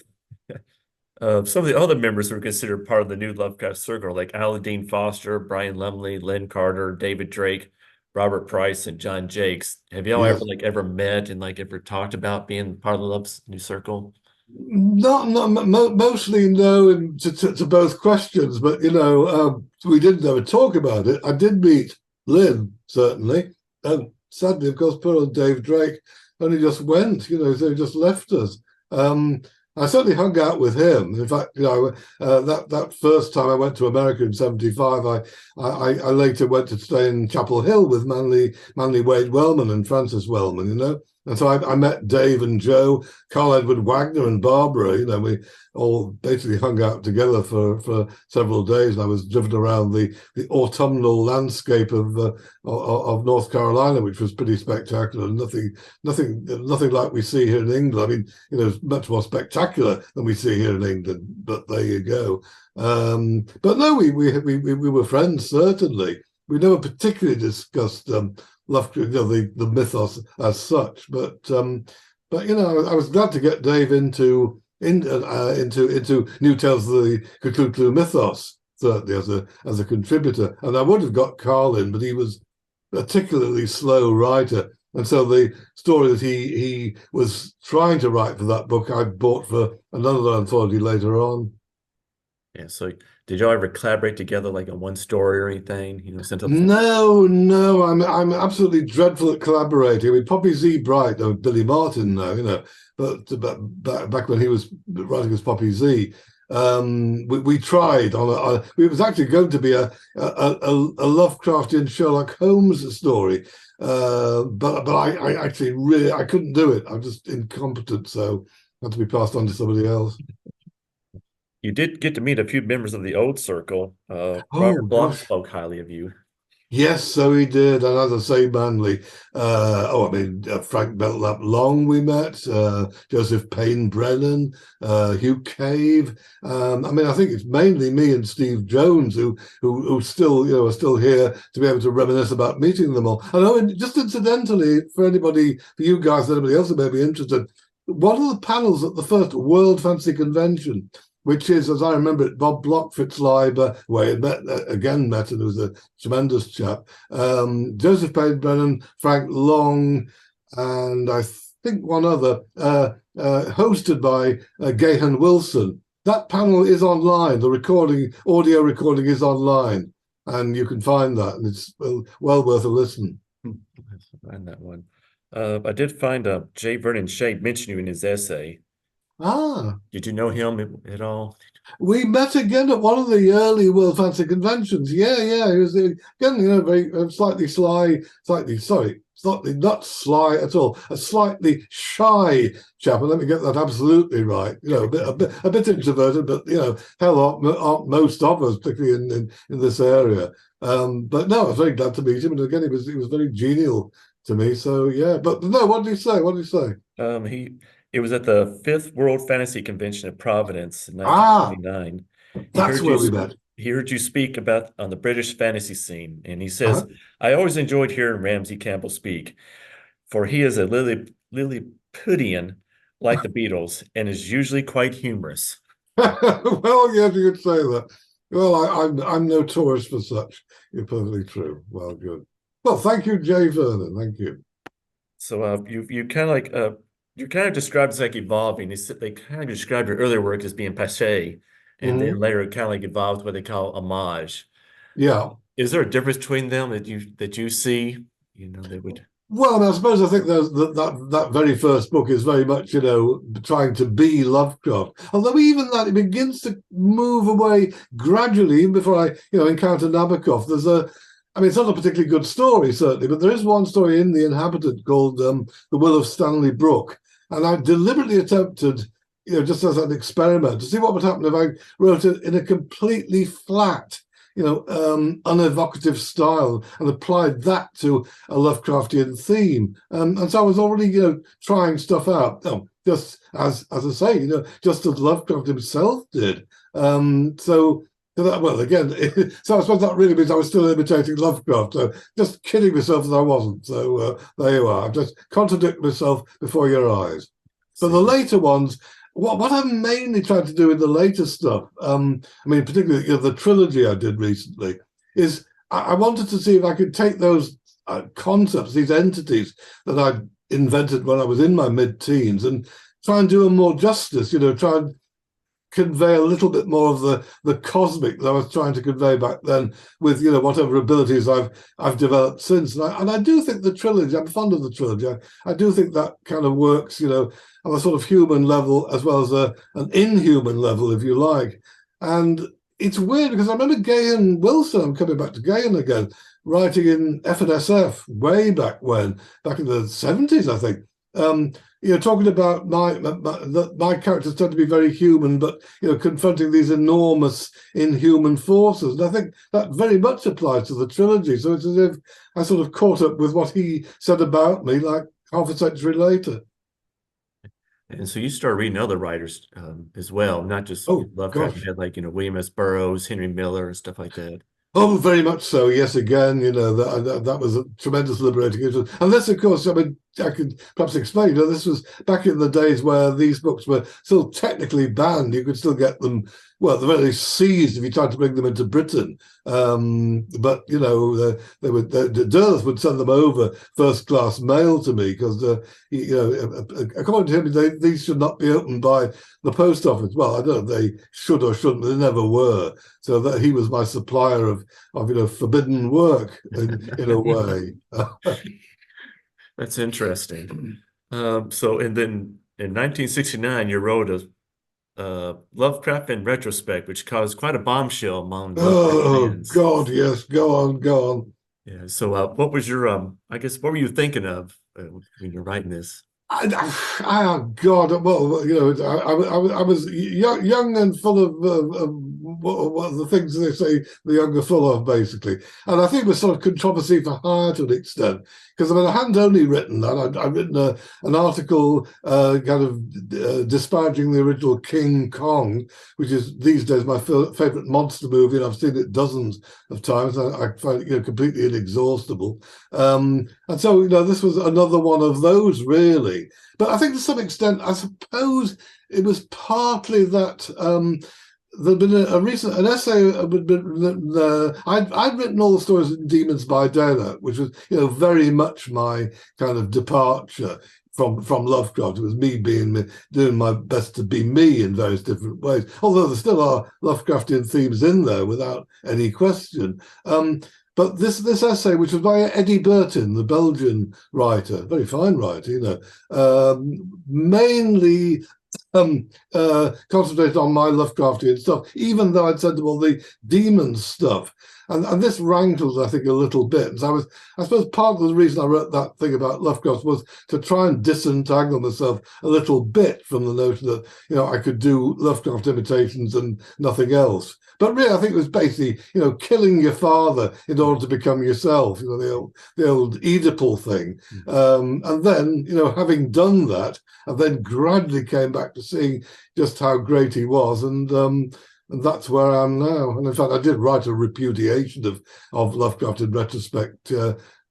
Some of the other members who were considered part of the new Lovecraft circle, like Aladine Foster, Brian Lumley, Lynn Carter, David Drake, Robert Price, and John Jakes. Have y'all ever met and ever talked about being part of the Love's new circle?
Mostly no to both questions, but we didn't ever talk about it. I did meet Lynn, certainly, and sadly, of course, poor old Dave Drake only just went. So he just left us. I certainly hung out with him. In fact, that first time I went to America in '75, I later went to stay in Chapel Hill with Manly Wade Wellman and Francis Wellman, And so I met Dave and Joe, Carl Edward Wagner and Barbara. We all basically hung out together for several days. And I was driven around the autumnal landscape of North Carolina, which was pretty spectacular. Nothing like we see here in England. I mean, it's much more spectacular than we see here in England. But there you go. But no, we were friends, certainly. We never particularly discussed Lovecraft, the mythos as such, but I was glad to get Dave into New Tales of the Cthulhu mythos, certainly as a contributor, and I would have got Carl in, but he was a particularly slow writer, and so the story that he was trying to write for that book I bought for another anthology later on.
Yeah. So did y'all ever collaborate together like on one story or anything?
No, I'm absolutely dreadful at collaborating. I mean, Poppy Z. Bright, or Billy Martin now, but back when he was writing as Poppy Z, we tried it was actually going to be a Lovecraftian Sherlock Holmes story, but I actually really I couldn't do it. I'm just incompetent, so had to be passed on to somebody else.
You did get to meet a few members of the old circle.
Oh
Robert Bloch
gosh.
spoke highly of you.
Yes, so he did, and as I say, Manley. Frank Belknap Long we met, Joseph Payne Brennan, Hugh Cave. I think it's mainly me and Steve Jones who still are still here to be able to reminisce about meeting them all. I know, just incidentally, for you guys, anybody else who may be interested, one of the panels at the first World Fantasy Convention, which is, as I remember it, Bob Bloch, Fitz Leiber, where he met, and it was a tremendous chap. Joseph Payne Brennan, Frank Long, and I think one other, hosted by Gahan Wilson. That panel is online. The audio recording is online, and you can find that, and it's well worth a listen.
Find that one. I did find J. Vernon Shea mentioned you in his essay.
Ah.
Did you know him at all?
We met again at one of the early World Fantasy Conventions. Yeah. He was again, very slightly not sly at all, a slightly shy chap. And let me get that absolutely right. A bit introverted, but hell, aren't most of us, particularly in this area. But no, I was very glad to meet him, and again, he was very genial to me. So yeah, but no, what did he say? What did he say?
It was at the 5th World Fantasy Convention in Providence in
Ah,
1929.
that's where we met.
He heard you speak on the British fantasy scene, and he says,
Uh-huh.
I always enjoyed hearing Ramsey Campbell speak, for he is a Lilliputian like the Beatles and is usually quite humorous.
Well, yes, you could say that. Well, I'm no tourist for such. You're perfectly true. Well, good. Well, thank you, Jay Vernon. Thank you.
So you kind of like you're kind of described as like evolving. They kind of describe your earlier work as being passe, and then later it kind of like evolved what they call homage.
Yeah.
Is there a difference between them that you see? They would.
Well, I suppose I think that very first book is very much, trying to be Lovecraft. Although even that, it begins to move away gradually, even before I, encounter Nabokov. It's not a particularly good story, certainly, but there is one story in The Inhabitant called The Will of Stanley Brooke. And I deliberately attempted, just as an experiment, to see what would happen if I wrote it in a completely flat, unevocative style and applied that to a Lovecraftian theme. And so I was already, trying stuff out. Just as I say, just as Lovecraft himself did. Well, again, so I suppose that really means I was still imitating Lovecraft. So just kidding myself that I wasn't. So there you are. I've just contradicted myself before your eyes. But the later ones, what I'm mainly trying to do in the later stuff, particularly the trilogy I did recently, is I wanted to see if I could take those concepts, these entities that I invented when I was in my mid-teens, and try and do them more justice. Try and convey a little bit more of the cosmic that I was trying to convey back then, with whatever abilities I've developed since. And I do think the trilogy, I'm fond of the trilogy. I do think that kind of works, on a sort of human level as well as an inhuman level, if you like. And it's weird because I remember Gahan Wilson, I'm coming back to Gahan again, writing in F&SF way back in the 70s, I think. Talking about my characters tend to be very human, but confronting these enormous inhuman forces. And I think that very much applies to the trilogy. So it's as if I sort of caught up with what he said about me, like half a century later.
And so you start reading other writers as well, not just Lovecraft. You had like William S. Burroughs, Henry Miller, and stuff like that.
Oh, very much so. Yes, again, that was a tremendous liberating interest. And this, of course, I could perhaps explain. You know, this was back in the days where these books were still technically banned. You could still get them, well, at the very least seized if you tried to bring them into Britain. But you know, Derleth would send them over first class mail to me because you know, according to him, these should not be opened by the post office. Well, I don't know if they should or shouldn't, but they never were. So that he was my supplier of you know, forbidden work in a way.
That's interesting. So, and then in 1969, you wrote a Lovecraft in retrospect, which caused quite a bombshell among Lovecraft fans.
God, yes, go on.
Yeah. So, what was your I guess what were you thinking of when you're writing this?
God, well, you know, I was young and full of what the things they say the young are full of, basically. And I think it was sort of controversy for hire to an extent, because I mean, I hadn't only written that, I'd written an article kind of disparaging the original King Kong, which is these days my favorite monster movie, and I've seen it dozens of times. I find it, you know, completely inexhaustible. And so, you know, this was another one of those, really. But I think to some extent, I suppose it was partly that there'd been an essay. I'd written all the stories in Demons by Daylight, which was, you know, very much my kind of departure from Lovecraft. It was me doing my best to be me in various different ways. Although there still are Lovecraftian themes in there, without any question. But this essay, which was by Eddie Burton, the Belgian writer, very fine writer, you know, mainly concentrated on my Lovecraftian stuff, even though I'd said, well, the demon stuff. And this wrangled, I think, a little bit. So I suppose part of the reason I wrote that thing about Lovecraft was to try and disentangle myself a little bit from the notion that, you know, I could do Lovecraft imitations and nothing else. But really, I think it was basically, you know, killing your father in order to become yourself, you know, the old Oedipal thing. And then, you know, having done that, I then gradually came back to seeing just how great he was. And that's where I am now. And in fact, I did write a repudiation of Lovecraft in retrospect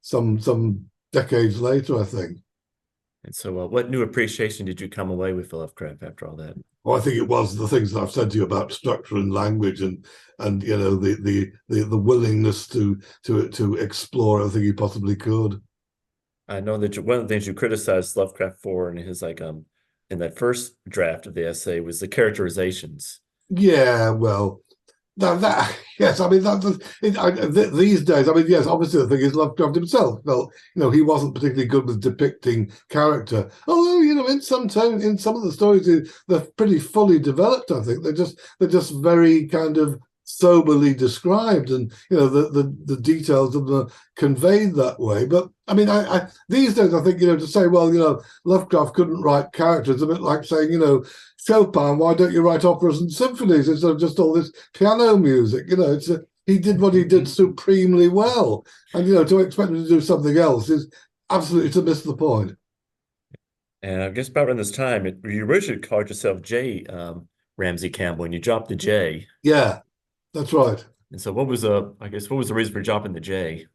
some decades later, I think.
And so, what new appreciation did you come away with for Lovecraft after all that?
Well, I think it was the things that I've said to you about structure and language, and you know, the willingness to explore everything he possibly could.
I know that one of the things you criticized Lovecraft for in his in that first draft of the essay was the characterizations.
Yeah, well, yes, I mean these days, I mean, yes, obviously the thing is Lovecraft himself felt, you know, he wasn't particularly good with depicting character. Although, you know, in some of the stories they're pretty fully developed. I think they're just very kind of soberly described, and you know, the details of them are conveyed that way. But I mean, I these days I think, you know, to say, well, you know, Lovecraft couldn't write characters, a bit like saying, you know, Chopin, why don't you write operas and symphonies instead of just all this piano music? You know, he did what he did supremely well, and you know, to expect him to do something else is absolutely to miss the point.
And I guess about around this time, you originally called yourself J. Ramsey Campbell, and you dropped the J.
Yeah, that's right.
And so what was the reason for dropping the J?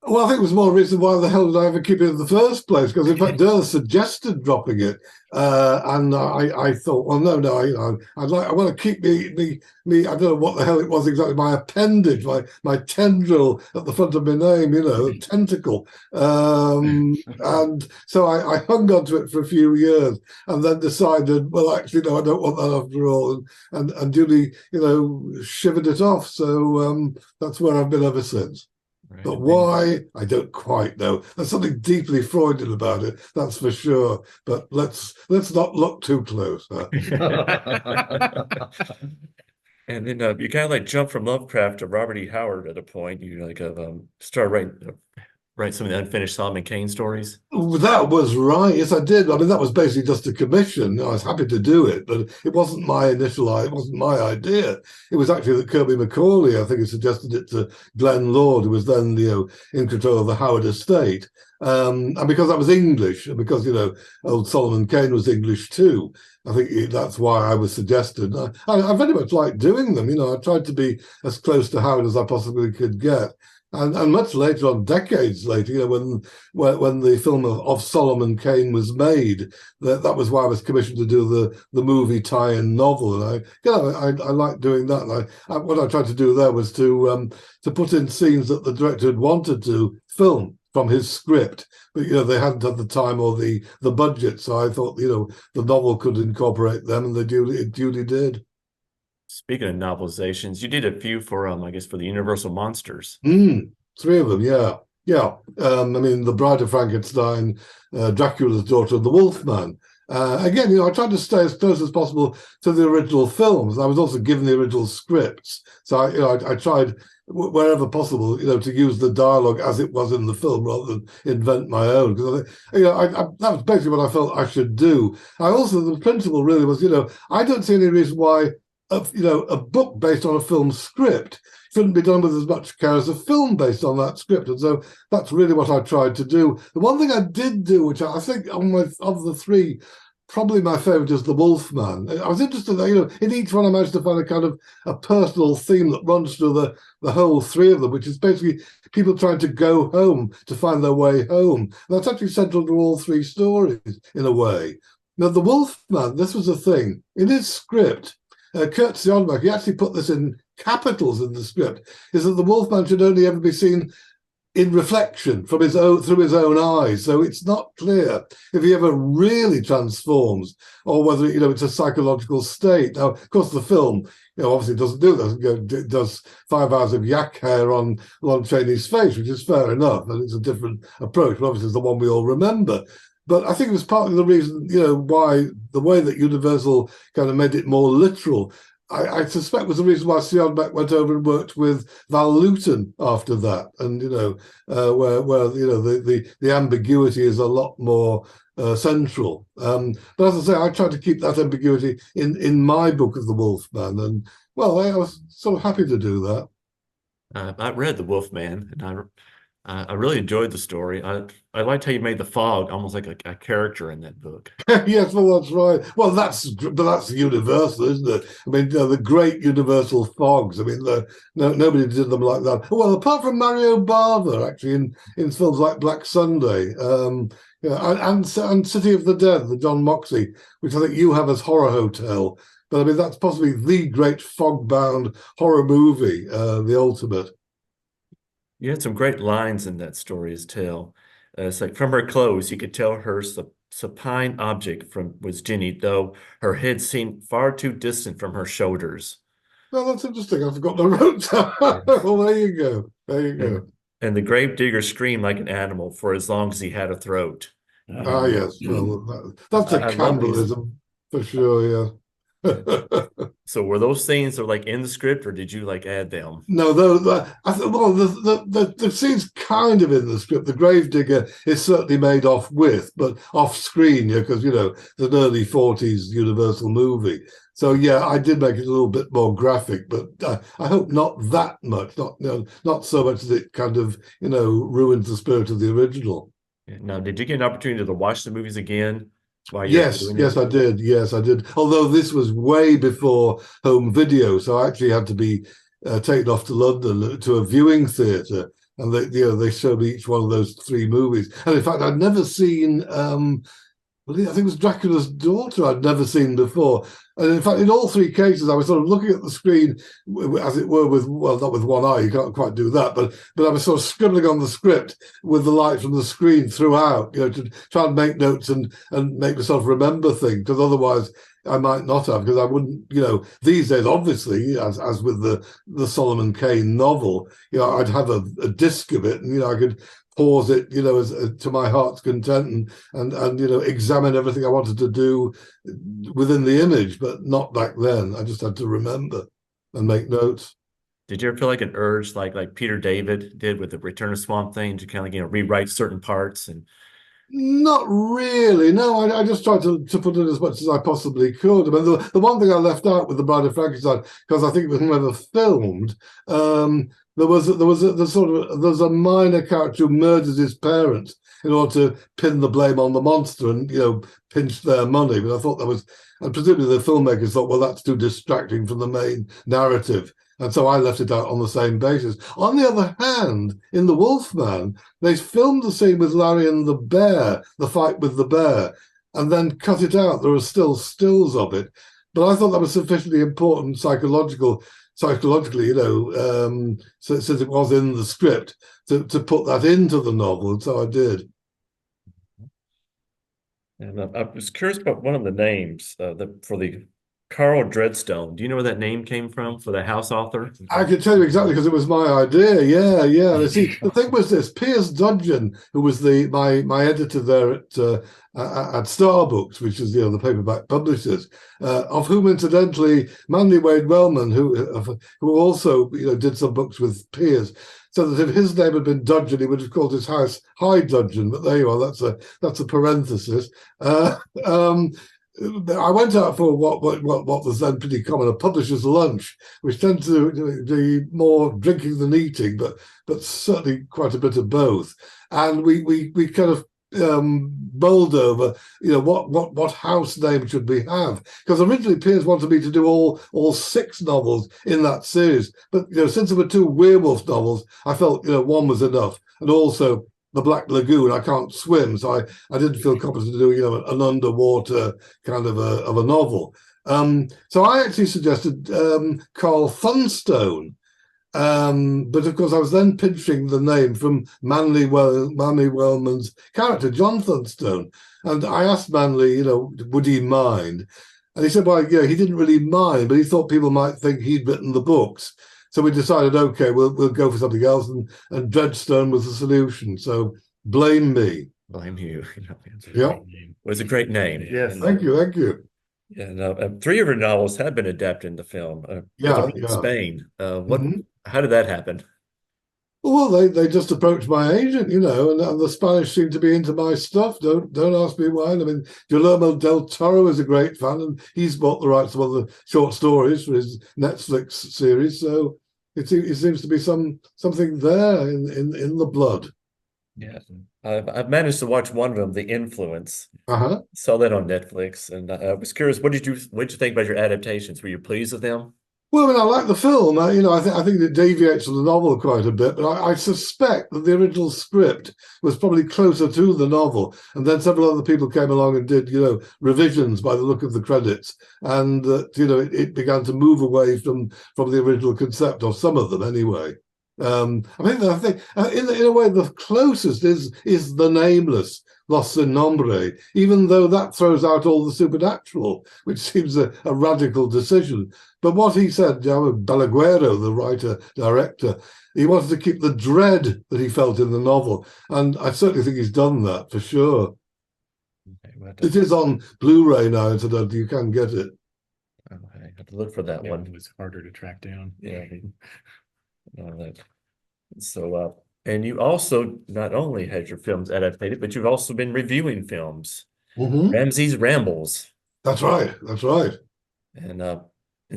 Well, I think it was more reason why the hell did I ever keep it in the first place? Because in fact, Derleth suggested dropping it, and I thought, well, no, you know, I want to keep me. I don't know what the hell it was exactly. My appendage, my tendril at the front of my name, you know, tentacle, and so I hung on to it for a few years, and then decided, well, actually, no, I don't want that after all, and duly, you know, shivered it off. So that's where I've been ever since. Right. But why? I don't quite know. There's something deeply Freudian about it, that's for sure. But let's not look too close. Huh?
And then you kind of like jump from Lovecraft to Robert E. Howard at a point. You like start write some of the unfinished Solomon Kane stories.
That was right. Yes, I did. I mean, that was basically just a commission. I was happy to do it, but it wasn't my initial. It wasn't my idea. It was actually that Kirby Macaulay, I think, he suggested it to Glenn Lord, who was then, you know, in control of the Howard estate. And because that was English, and because, you know, old Solomon Kane was English too, I think that's why I was suggested. I very much liked doing them. You know, I tried to be as close to Howard as I possibly could get. And much later on, decades later, you know, when the film of Solomon Kane was made, that was why I was commissioned to do the movie tie-in novel, and I like doing that. And what I tried to do there was to put in scenes that the director had wanted to film from his script, but you know they hadn't had the time or the budget. So I thought, you know, the novel could incorporate them, and it duly did.
Speaking of novelizations, you did a few for I guess for the Universal Monsters.
Three of them, yeah. I mean, The Bride of Frankenstein, Dracula's Daughter, and The Wolfman. Again, you know, I tried to stay as close as possible to the original films. I was also given the original scripts, so I tried wherever possible, you know, to use the dialogue as it was in the film rather than invent my own. Because that was basically what I felt I should do. The principle really was, you know, I don't see any reason why a book based on a film script shouldn't be done with as much care as a film based on that script. And so that's really what I tried to do. The one thing I did do, which I think of the three, probably my favorite is The Wolfman. I was interested that, you know, in each one I managed to find a kind of a personal theme that runs through the whole three of them, which is basically people trying to go home to find their way home. And that's actually central to all three stories in a way. Now, The Wolfman, this was a thing. In his script, Kurt Sionberg, he actually put this in capitals in the script, is that the Wolfman should only ever be seen in reflection through his own eyes. So it's not clear if he ever really transforms or whether, you know, it's a psychological state. Now, of course, the film, you know, obviously doesn't do that. It does 5 hours of yak hair on Lon Chaney's face, which is fair enough, and it's a different approach, but obviously it's the one we all remember. But I think it was partly the reason, you know, why the way that Universal kind of made it more literal. I suspect was the reason why Sionbeck went over and worked with Val Luton after that, and you know, where you know the ambiguity is a lot more central. But as I say, I tried to keep that ambiguity in my book of the Wolfman, and well, I was sort of happy to do that.
I read The Wolfman, and I really enjoyed the story. I liked how you made the fog almost like a character in that book.
Yes, well, that's right. Well, that's Universal, isn't it? I mean, the great Universal fogs. I mean, nobody did them like that. Well, apart from Mario Bava, actually, in films like Black Sunday, and City of the Dead, the John Moxey, which I think you have as Horror Hotel. But I mean, that's possibly the great fog-bound horror movie, the ultimate.
You had some great lines in that story as tale. It's like from her clothes, you could tell her supine object was Jenny, though her head seemed far too distant from her shoulders.
Well, that's interesting. I forgot the wrote down. Well, there you go. There you go.
And the grave digger screamed like an animal for as long as he had a throat.
Yes. Well, that's a Campbellism for sure. Yeah.
So were those scenes like in the script, or did you like add them?
No, the scene's kind of in the script. The gravedigger is certainly made off with, but off screen, yeah, because you know it's an early 40s Universal movie. So yeah, I did make it a little bit more graphic, but I hope not that much. Not so much that it kind of ruins the spirit of the original.
Now, did you get an opportunity to watch the movies again?
Yes, I did. Yes, I did. Although this was way before home video, so I actually had to be taken off to London to a viewing theatre, and they showed me each one of those three movies. And in fact, I'd never seen. I think it was Dracula's Daughter. I'd never seen before. And in fact, in all three cases, I was sort of looking at the screen, as it were, not with one eye, you can't quite do that, but I was sort of scribbling on the script with the light from the screen throughout, to try and make notes and make myself remember things, because otherwise I might not have, because I wouldn't, these days, obviously, as with the Solomon Kane novel, I'd have a disc of it, and, I could pause it, to my heart's content and examine everything I wanted to do within the image, but not back then. I just had to remember and make notes.
Did you ever feel like an urge, like Peter David did with the Return of Swamp Thing, to kind of rewrite certain parts? And
not really. No, I just tried to put in as much as I possibly could. I mean, the one thing I left out with The Bride of Frankenstein, because I think it was never filmed, there's a minor character who murders his parents in order to pin the blame on the monster and, pinch their money. But I thought that was, and presumably the filmmakers thought, well, that's too distracting from the main narrative. And so I left it out on the same basis. On the other hand, in The Wolfman, they filmed the scene with Larry and the bear, the fight with the bear, and then cut it out. There are still stills of it. But I thought that was sufficiently important psychologically, since it was in the script, to put that into the novel. And so I did.
And I was curious about one of the names for the Carl Dreadstone. Do you know where that name came from for the house author?
I can tell you exactly because it was my idea. Yeah. And see, the thing was this: Piers Dudgeon, who was my editor there at Star Books, which is the paperback publishers, of whom incidentally Manly Wade Wellman, who also did some books with Piers, so that if his name had been Dudgeon, he would have called his house High Dudgeon. But there you are. That's a parenthesis. I went out for what was then pretty common, a publisher's lunch, which tends to be more drinking than eating, but certainly quite a bit of both. And we kind of bowled over, what house name should we have? Because originally Piers wanted me to do all 6 novels in that series, but since there were 2 werewolf novels, I felt one was enough, and also the Black Lagoon, I can't swim, so I didn't feel competent to do an underwater kind of a novel. So I actually suggested Carl Thunstone, but of course I was then pinching the name from Manly Wellman's character, John Thunstone, and I asked Manly, would he mind? And he said, well, he didn't really mind, but he thought people might think he'd written the books. So we decided, okay, we'll go for something else, and Dreadstone was the solution. So blame me.
Blame you.
Yeah,
it was a great name.
Yes.
Thank you.
And 3 of her novels have been adapted into film.
Yeah.
Spain.
Mm-hmm.
How did that happen?
Well, they just approached my agent, and the Spanish seemed to be into my stuff. Don't ask me why. I mean, Guillermo del Toro is a great fan, and he's bought the rights to one of the short stories for his Netflix series. So it seems to be something there in the blood.
Yeah, I've managed to watch one of them, The Influence. Saw that on Netflix, and I was curious, what did you think about your adaptations? Were you pleased with them?
Well, I mean, I like the film. I think it deviates from the novel quite a bit, but I suspect that the original script was probably closer to the novel, and then several other people came along and did, revisions by the look of the credits, and it began to move away from the original concept, or some of them anyway. I think in a way the closest is The Nameless, Los Sin Nombre, even though that throws out all the supernatural, which seems a radical decision. But what he said, Balaguero, the writer-director, he wanted to keep the dread that he felt in the novel, and I certainly think he's done that for sure. Okay, it is on Blu-ray now, incidentally. You can get it.
I have to look for that one.
It was harder to track down.
Yeah. So, and you also not only had your films adapted, but you've also been reviewing films. Ramsey's Rambles.
That's right.
And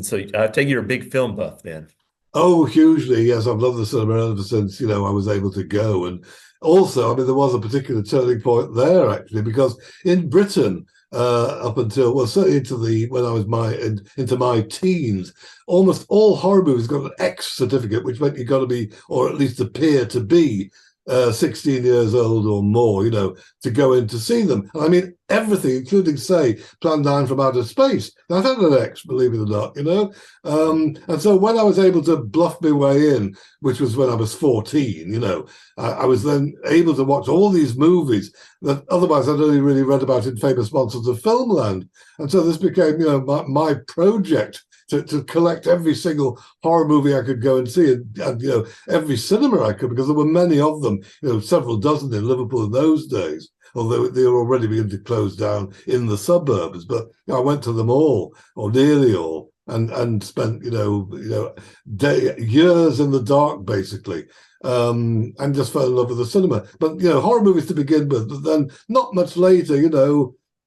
so I take you're a big film buff then.
Oh, hugely. Yes, I've loved the cinema ever since, I was able to go. And also, there was a particular turning point there, actually, because in Britain, up until, well, certainly when I was into my teens, almost all horror movies got an X certificate, which meant you got to be, or at least appear to be, 16 years old or more, to go in to see them. And I mean, everything, including, say, Plan 9 from Outer Space, that had an X, believe it or not, And so when I was able to bluff my way in, which was when I was 14, I was then able to watch all these movies that otherwise I'd only really read about in famous monsters of Filmland. And so this became, my project to collect every single horror movie I could go and see, and every cinema I could, because there were many of them, several dozen in Liverpool in those days, although they were already beginning to close down in the suburbs. But I went to them all, or nearly all, and spent years in the dark, basically, and just fell in love with the cinema. But horror movies to begin with, but then not much later,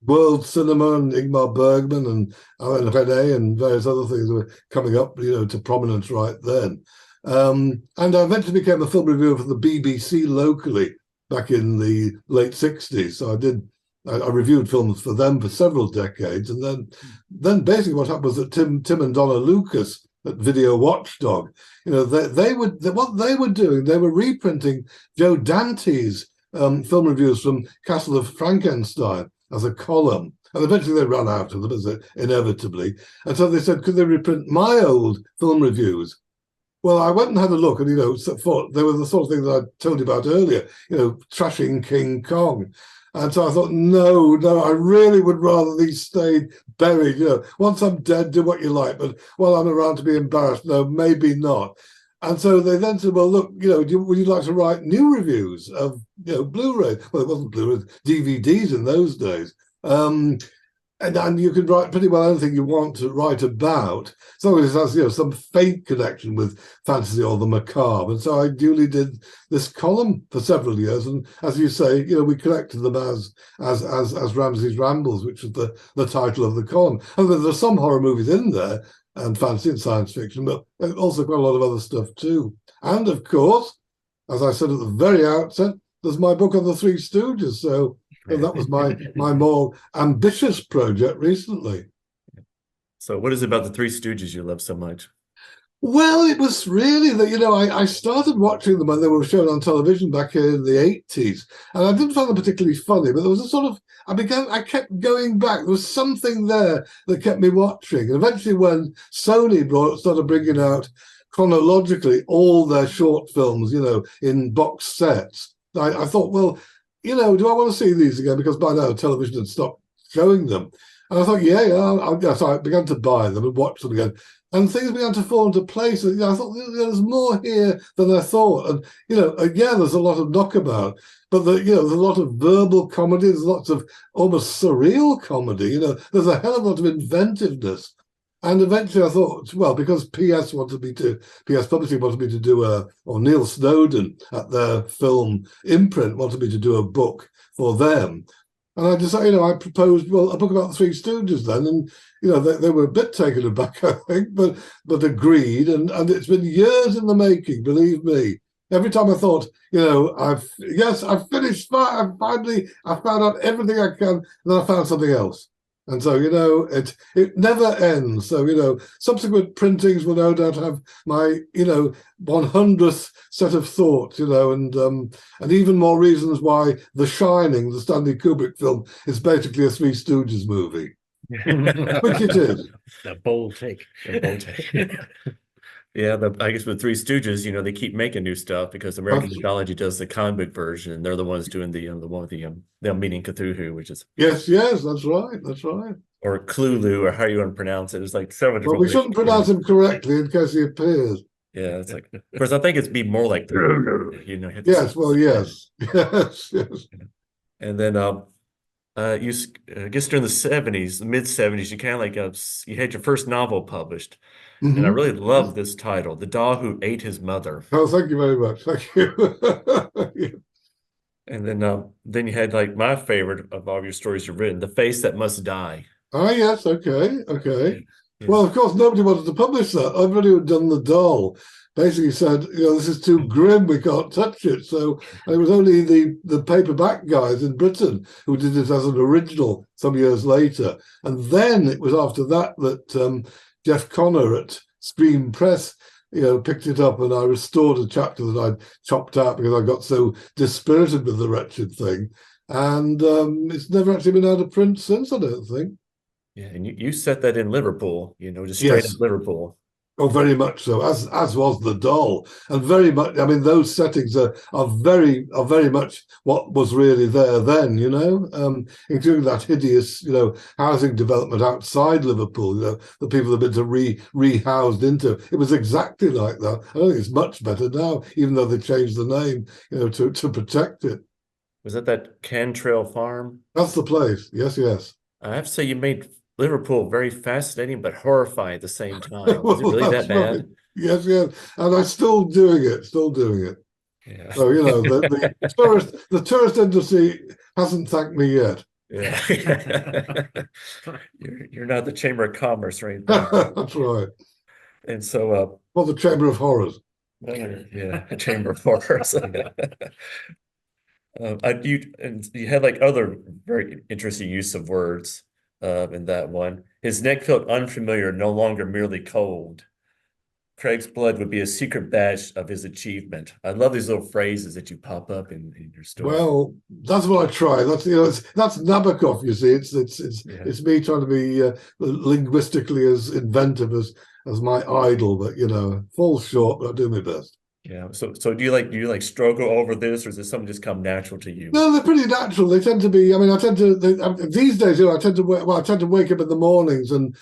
world cinema and Ingmar Bergman and Alain Resnais and various other things were coming up, to prominence right then. And I eventually became a film reviewer for the BBC locally. back in the late 60s. So I reviewed films for them for several decades. And then basically what happened was that Tim and Donna Lucas at Video Watchdog, what they were doing, they were reprinting Joe Dante's film reviews from Castle of Frankenstein as a column. And eventually they ran out of them, inevitably. And so they said, could they reprint my old film reviews? Well, I went and had a look, and they were the sort of thing that I told you about earlier, trashing King Kong. And so I thought, no, I really would rather these stayed buried. Once I'm dead, do what you like, but while I'm around to be embarrassed, no, maybe not. And so they then said, well, look, would you like to write new reviews of, Blu-ray? Well, it wasn't Blu-ray, DVDs in those days. And you can write pretty well anything you want to write about, as long as it has some faint connection with fantasy or the macabre. And so I duly did this column for several years, and as you say, we collected them as Ramsey's Rambles, which is the title of the column. And there's some horror movies in there, and fantasy and science fiction, but also quite a lot of other stuff too. And of course, as I said at the very outset, there's my book on the Three Stooges. So that was my more ambitious project recently.
So what is it about the Three Stooges you love so much?
Well, it was really that, I started watching them when they were shown on television back in the 80s. And I didn't find them particularly funny, but there was a sort of, I kept going back. There was something there that kept me watching. And eventually when Sony started bringing out chronologically all their short films, in box sets, I thought, well, do I want to see these again? Because by now television had stopped showing them. And I thought, so I began to buy them and watch them again. And things began to fall into place. And, I thought, there's more here than I thought. And, there's a lot of knockabout. But, there's a lot of verbal comedy. There's lots of almost surreal comedy. There's a hell of a lot of inventiveness. And eventually I thought, well, because PS Publishing wanted me to do or Neil Snowden at their film imprint wanted me to do a book for them. And I decided, I proposed, well, a book about the Three Stooges then. And, they were a bit taken aback, I think, but agreed. And it's been years in the making, believe me. Every time I thought, I've finished, I found out everything I can, and then I found something else. And so, it never ends. So, subsequent printings will no doubt have my, 100th set of thoughts, and even more reasons why The Shining, the Stanley Kubrick film, is basically a Three Stooges movie, which it is.
The bold take.
Yeah, I guess with Three Stooges, they keep making new stuff because American Mythology does the comic book version, and they're the ones doing the one with the meeting Cthulhu, which is
yes, that's right,
or Cthulhu, or how you want to pronounce it. There's like several different.
Well, we shouldn't pronounce him correctly in case he appears.
Yeah, it's like, of course, I think it's be more like
Yes, well, yes.
And then I guess during the 70s, the mid 70s, you kind of like you had your first novel published. And I really love this title, The Dog Who Ate His Mother.
Oh, thank you very much. Thank you.
And then you had like my favorite of all your stories you've written, The Face That Must Die.
Ah, yes, okay.
Yeah.
Well, of course, nobody wanted to publish that. Everybody who'd done The Doll basically said, this is too grim, we can't touch it. So it was only the paperback guys in Britain who did it as an original some years later. And then it was after that Jeff Connor at Scream Press, picked it up, and I restored a chapter that I'd chopped out because I got so dispirited with the wretched thing. And it's never actually been out of print since, I don't think.
Yeah, and you set that in Liverpool, just straight up Liverpool.
Oh, very much so, as was The Doll, and very much. I mean, those settings are very much what was really there then, including that hideous, housing development outside Liverpool, the people have been to rehoused into. It was exactly like that. I don't think it's much better now, even though they changed the name, to protect it.
Was that Cantrell Farm?
That's the place. Yes.
I have to say, you made Liverpool very fascinating but horrifying at the same time. Was it really that bad?
Right. Yes, and I'm still doing it.
Yeah.
So the tourist industry hasn't thanked me yet.
Yeah. You're not the Chamber of Commerce or anything.
That's right.
And so
well, the Chamber of Horrors.
Yeah, Chamber of Horrors. You had like other very interesting use of words in that one. His neck felt unfamiliar, no longer merely cold. Craig's blood would be a secret badge of his achievement. I love these little phrases that you pop up in your story.
Well, that's what I try. That's that's Nabokov. You see,
Yeah.
it's me trying to be linguistically as inventive as my idol, but falls short. But I do my best.
Yeah. So do you like struggle over this, or does this something just come natural to you?
No, they're pretty natural. They tend to be. I mean, these days. I tend to. I tend to wake up in the mornings and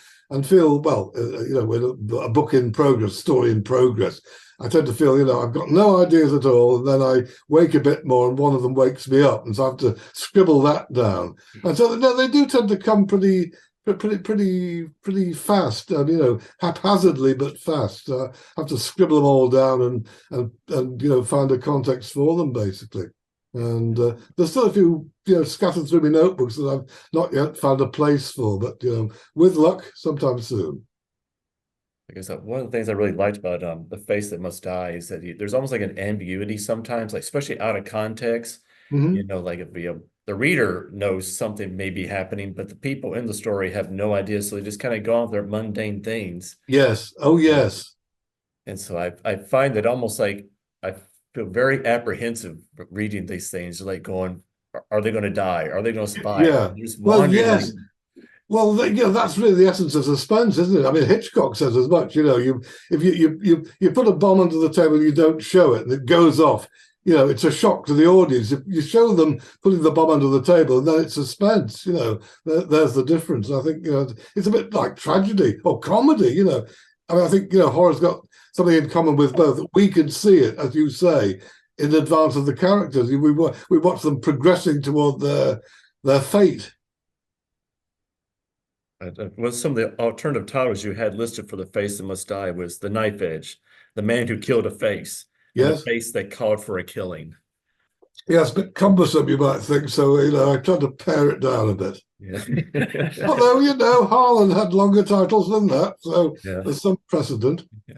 feel well. With a book in progress, story in progress. I tend to feel, I've got no ideas at all, and then I wake a bit more, and one of them wakes me up, and so I have to scribble that down. And so, no, they do tend to come pretty fast, and haphazardly but fast. I have to scribble them all down and find a context for them basically. And there's still a few scattered through my notebooks that I've not yet found a place for, but with luck, sometime soon.
Because one of the things I really liked about The Face That Must Die is that there's almost like an ambiguity sometimes, like especially out of context.
Mm-hmm.
Like if the reader knows something may be happening, but the people in the story have no idea, so they just kind of go on with their mundane things.
Yes. Oh, yes.
And so I find that almost like I feel very apprehensive reading these things, like going, are they going to die? Are they going to survive?
Yeah.
Just
Well,
wondering,
yes. Well, that's really the essence of suspense, isn't it? I mean, Hitchcock says as much. If you put a bomb under the table, you don't show it, and it goes off. It's a shock to the audience. If you show them putting the bomb under the table, then it's suspense. There's the difference. I think it's a bit like tragedy or comedy. I mean, I think horror's got something in common with both. We can see it, as you say, in advance of the characters. We watch them progressing toward their fate.
Well, some of the alternative titles you had listed for The Face That Must Die was The Knife Edge, The Man Who Killed a Face, and The
Yes.
Face That Called for a Killing.
Yes, but cumbersome, you might think. So, I tried to pare it down a bit.
Yeah.
Although, Harlan had longer titles than that. So
Yeah.
there's some precedent.
Yeah.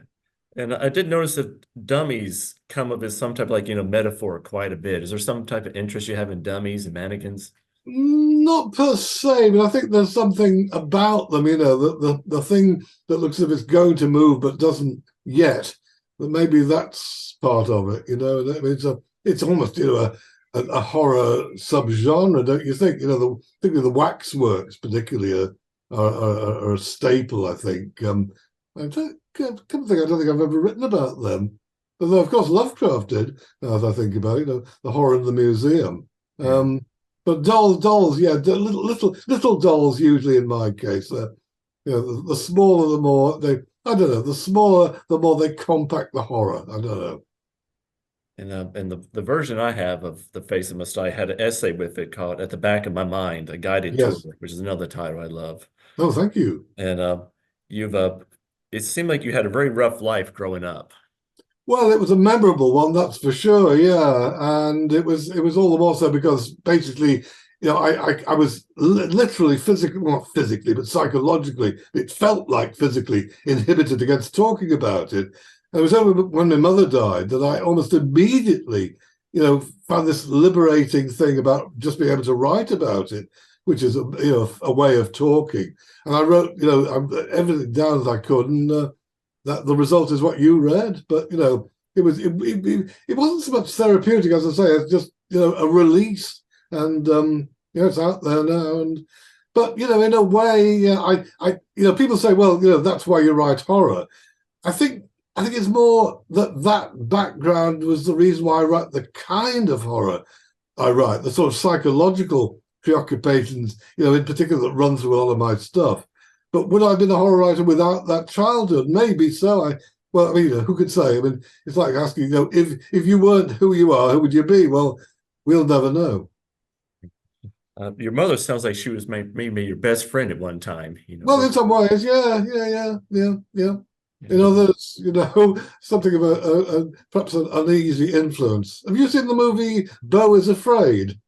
And I did notice that dummies come up as some type of metaphor quite a bit. Is there some type of interest you have in dummies and mannequins?
Not per se, but I think there's something about them, the thing that looks as if it's going to move but doesn't yet. That maybe that's part of it, I mean, it's almost a horror subgenre, don't you think? Particularly the waxworks, particularly are a staple. I think. I don't think I've ever written about them, although of course Lovecraft did. As I think about it, the horror in the museum. But dolls, yeah, little dolls usually in my case. The smaller, the more they. I don't know. The smaller, the more they compact the horror. I don't know.
And the version I have of The Face That Must Die had an essay with it called "At the Back of My Mind: A Guided Tour," which is another title I love.
Oh, thank you.
And it seemed like you had a very rough life growing up.
Well, it was a memorable one, that's for sure. Yeah, and it was all the more so because basically, I was literally physically, not physically, but psychologically, it felt like physically inhibited against talking about it. And it was only when my mother died that I almost immediately, found this liberating thing about just being able to write about it, which is a way of talking. And I wrote, everything down as I could, and that the result is what you read. But it wasn't so much therapeutic, as I say, it's just a release, and it's out there now. But in a way, I people say, well, that's why you write horror. I think it's more that background was the reason why I write the kind of horror I write, the sort of psychological preoccupations, in particular, that run through all of my stuff. But would I have been a horror writer without that childhood? Maybe so. Who could say? I mean, it's like asking, if you weren't who you are, who would you be? Well, we'll never know.
Your mother sounds like she was maybe your best friend at one time.
Well, in some ways, yeah. In others, something of perhaps an uneasy influence. Have you seen the movie Beau is Afraid?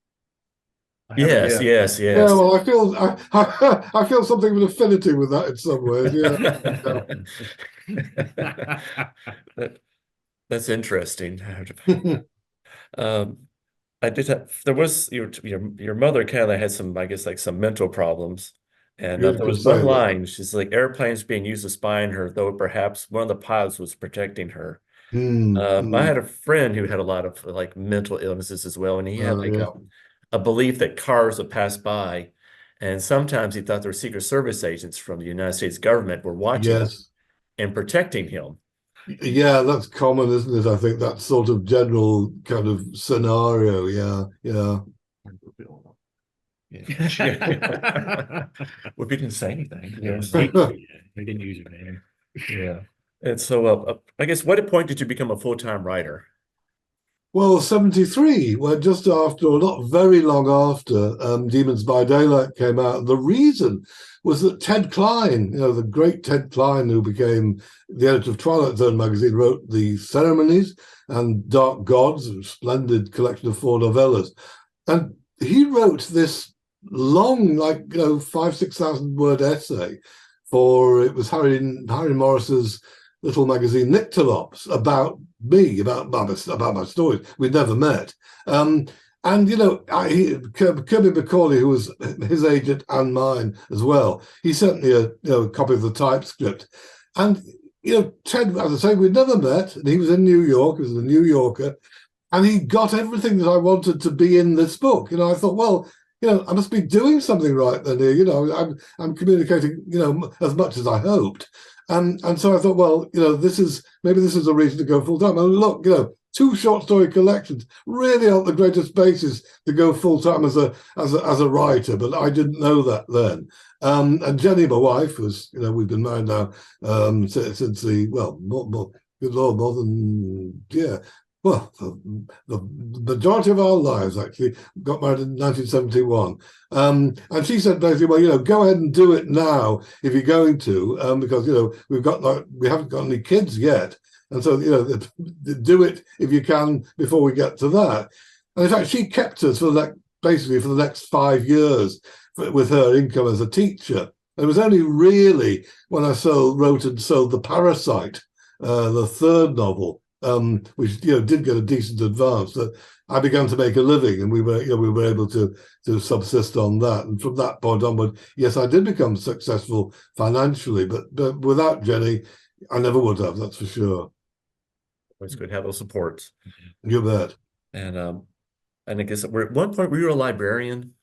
Yes.
Yeah, well, I feel something of an affinity with that in some ways. Yeah.
That's interesting. I did have, there was your mother kind of had some, I guess, like some mental problems. And
You
there
could
was one
say that.
line, she's like, airplanes being used to spy on her, though perhaps one of the pilots was protecting her. I had a friend who had a lot of like mental illnesses as well, and he had like
Yeah.
a belief that cars would pass by, and sometimes he thought there were Secret Service agents from the United States government were watching him
Yes.
and protecting him.
Yeah, that's common, isn't it? I think that sort of general kind of scenario. Yeah, yeah.
Yeah. Well, we didn't say anything. Yes.
They didn't use your name.
Yeah. And so, I guess, what point did you become a full-time writer?
Well, 73, well, just after, or not very long after, Demons by Daylight came out. The reason was that Ted Klein, the great Ted Klein, who became the editor of Twilight Zone magazine, wrote The Ceremonies and Dark Gods, a splendid collection of 4 novellas. And he wrote this long, 5,000-6,000 word essay it was Harry Morris's little magazine Nyctalops about me, about my stories. We'd never met. And Kirby McCauley, who was his agent and mine as well, he sent me a copy of the typescript. And Ted, as I say, we'd never met, and he was in New York. He was a New Yorker, and he got everything that I wanted to be in this book. I thought, well, I must be doing something right then here. I'm communicating, as much as I hoped. And so I thought, well, this is a reason to go full time. And look, 2 short story collections really aren't the greatest basis to go full time as a writer, but I didn't know that then. And Jenny, my wife, was we've been married now since good Lord, more than well, the majority of our lives actually. Got married in 1971. And she said basically, well, go ahead and do it now if you're going to, because, we haven't got any kids yet. And so, do it if you can before we get to that. And in fact, she kept us basically for the next 5 years with her income as a teacher. And it was only really when I wrote and sold The Parasite, the 3rd novel, which did get a decent advance, that I began to make a living, and we were able to subsist on that. And from that point onward, yes, I did become successful financially, but without Jenny, I never would have. That's for sure.
It's good to have those supports.
You bet.
And I guess at one point, were you a librarian?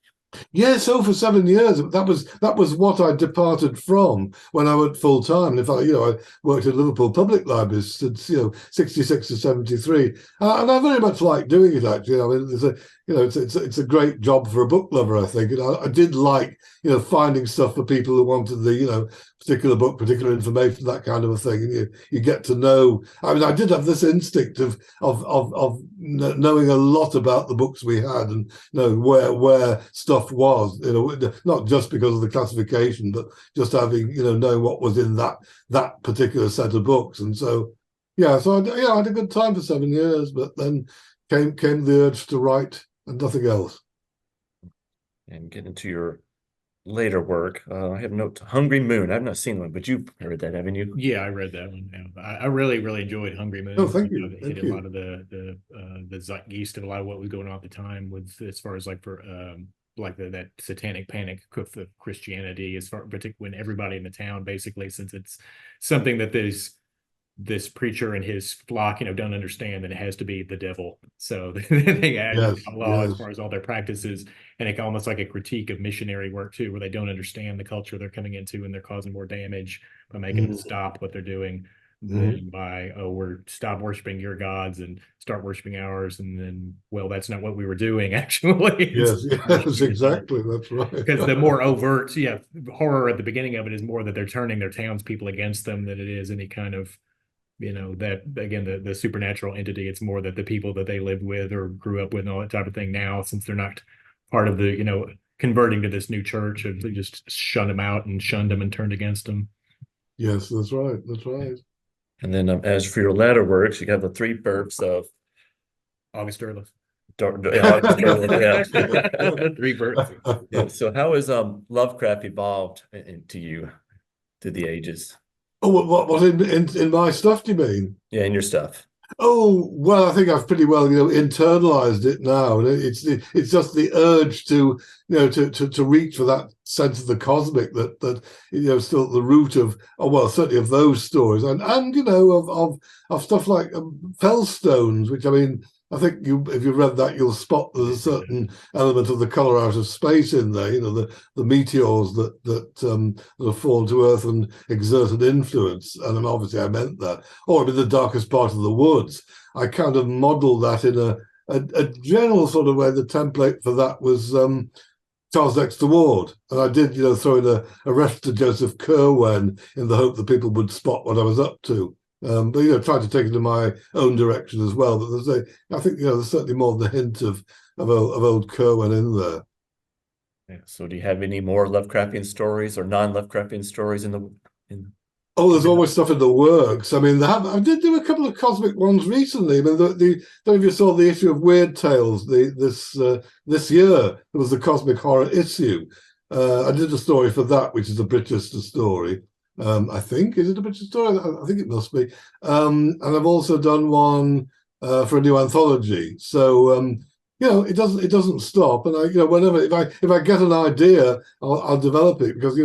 Yeah, so for 7 years, that was what I departed from when I went full time. In fact, I worked at Liverpool Public Libraries since 66 to 73, and I very much like doing it. Actually, I mean, it's a great job for a book lover, I think. And I did like finding stuff for people who wanted the particular book, particular information, that kind of a thing. And you get to know. I mean, I did have this instinct of knowing a lot about the books we had, and where stuff was, not just because of the classification, but just having knowing what was in that particular set of books. And so so I had a good time for 7 years, but then came the urge to write and nothing else.
And get into your later work. I have a note, Hungry Moon. I've not seen one, but you've read that, haven't you?
Yeah, I read that one. Yeah. I really, really enjoyed Hungry Moon.
Oh, thank you.
It hit a lot of the zeitgeist of a lot of what was going on at the time, with as far as like for that satanic panic of Christianity, as far particularly when everybody in the town, basically, since it's something that this preacher and his flock, don't understand, that it has to be the devil. So they add law as far as all their practices, and it almost like a critique of missionary work too, where they don't understand the culture they're coming into, and they're causing more damage by making them stop what they're doing than by, we're stop worshiping your gods and start worshiping ours. And then, well, that's not what we were doing, actually.
Yes, exactly. That's right.
Because the more overt, horror at the beginning of it is more that they're turning their townspeople against them than it is any kind of that, again, the supernatural entity. It's more that the people that they lived with or grew up with and all that type of thing now, since they're not part of the, converting to this new church, they just shunned them out and shunned them and turned against them.
Yes, that's right. That's right.
And then as for your latter works, you got the 3 births of
August Derleth.
Yeah.
3 births.
Yeah. So how has Lovecraft evolved into you through the ages?
Oh, what in my stuff, do you mean?
Yeah, in your stuff.
Oh, well, I think I've pretty well, internalized it now. And it's just the urge to, to reach for that sense of the cosmic that still at the root of, oh, well, certainly of those stories, and of stuff like Fellstones, which, I mean, I think if you read that, you'll spot there's a certain element of the color out of space in there. The meteors that have fallen to Earth and exert an influence. And obviously, I meant that. Or in the darkest part of the woods, I kind of modelled that in a general sort of way. The template for that was Charles Dexter Ward, and I did, throw in a reference to Joseph Curwen in the hope that people would spot what I was up to. But tried to take it in my own direction as well. But I think there's certainly more than a hint of old Curwen in there.
Yeah. So, do you have any more Lovecraftian stories or non-Lovecraftian stories in?
Oh, there's always stuff in the works. I mean, I did do a couple of cosmic ones recently. I mean, don't know if you saw the issue of Weird Tales this year. There was the Cosmic Horror issue. I did a story for that, which is a Britchester story. I think, is it a Britchester story? I think it must be. And I've also done one for a new anthology. So it doesn't stop. And whenever if I get an idea, I'll develop it, because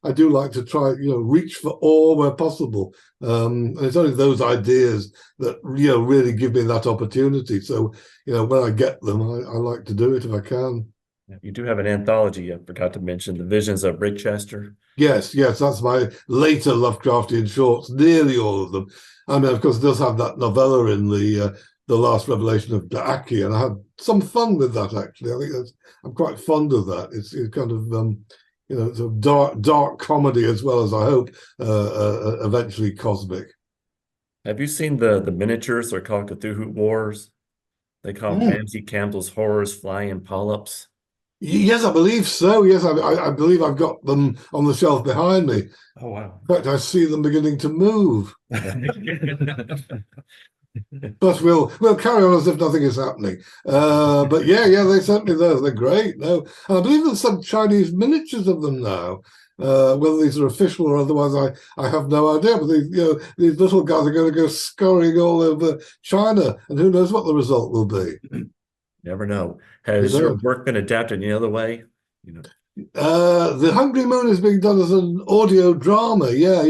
I do like to try reach for all where possible. And it's only those ideas that really give me that opportunity. So when I get them, I like to do it if I can.
You do have an anthology. I forgot to mention, The Visions of Britchester.
Yes, that's my later Lovecraftian shorts, nearly all of them. I mean, of course, it does have that novella in the Last Revelation of Daaki, and I had some fun with that, actually. I think I'm quite fond of that. It's kind of it's a dark comedy, as well as, I hope, eventually cosmic.
Have you seen the miniatures? They're called Cthulhu Wars. They call them Ramsey Campbell's Horrors, Flying Polyps.
Yes, I believe so. Yes, I believe I've got them on the shelf behind me.
Oh, wow.
In fact, I see them beginning to move. But we'll carry on as if nothing is happening. But yeah, they certainly they're great. No, and I believe there's some Chinese miniatures of them now. Whether these are official or otherwise, I have no idea. But these little guys are going to go scurrying all over China, and who knows what the result will be.
Never know. Has your work been adapted any other way?
The Hungry Moon is being done as an audio drama. Yeah.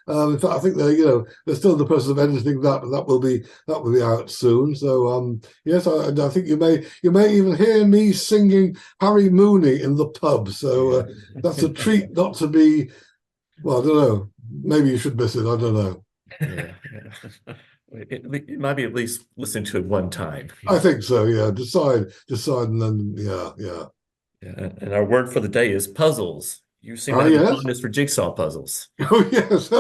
In fact, I think they're still in the process of editing that, but that will be out soon. So yes, I think you may even hear me singing Harry Mooney in the pub. So that's a treat not to be. Well, I don't know. Maybe you should miss it. I don't know.
Yeah. It might be at least listening to it one time.
I think so. Yeah. Decide, and then yeah.
Yeah, and our word for the day is puzzles. You seem to have a fondness for jigsaw puzzles.
Oh yes,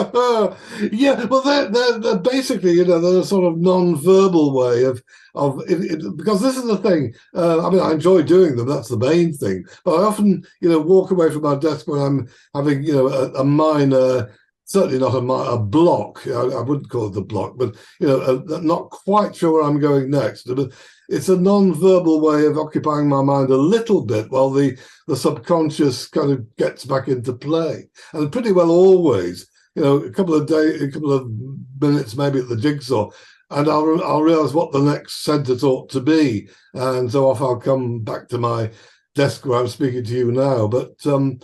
yeah. Well, they're basically they're a sort of non-verbal way of because this is the thing. I mean, I enjoy doing them. That's the main thing. But I often walk away from my desk when I'm having a minor. Certainly not a block. I wouldn't call it a block, but not quite sure where I'm going next. But it's a non-verbal way of occupying my mind a little bit while the subconscious kind of gets back into play. And pretty well always, a couple of minutes maybe at the jigsaw, and I'll realize what the next sentence ought to be, and so off I'll come back to my desk where I'm speaking to you now. But no,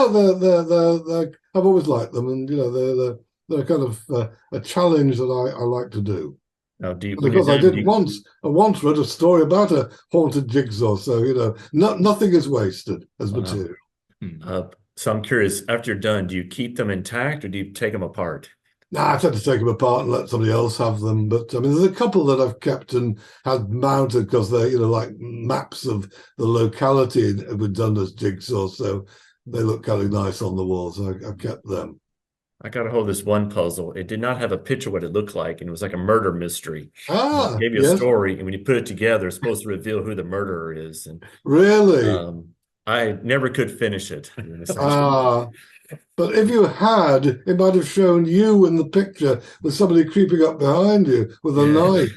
they're I've always liked them, and they're kind of a challenge that I like to do.
Now,
because I once read a story about a haunted jigsaw, so nothing is wasted as material.
So I'm curious, after you're done, do you keep them intact or do you take them apart?
I tend to take them apart and let somebody else have them. But I mean, there's a couple that I've kept and had mounted because they're like maps of the locality and were done as jigsaws, so they look kind of nice on the walls. So I've kept them.
I got a hold of this one puzzle. It did not have a picture of what it looked like, and it was like a murder mystery.
It
gave you a story, and when you put it together, it's supposed to reveal who the murderer is. And
really,
I never could finish it.
But if you had, it might have shown you in the picture with somebody creeping up behind you with a knife.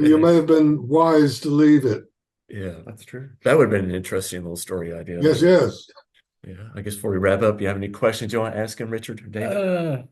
You may have been wise to leave it.
Yeah, that's true. That would have been an interesting little story idea.
Yes.
Yeah, I guess before we wrap up, you have any questions you want to ask him, Richard or David?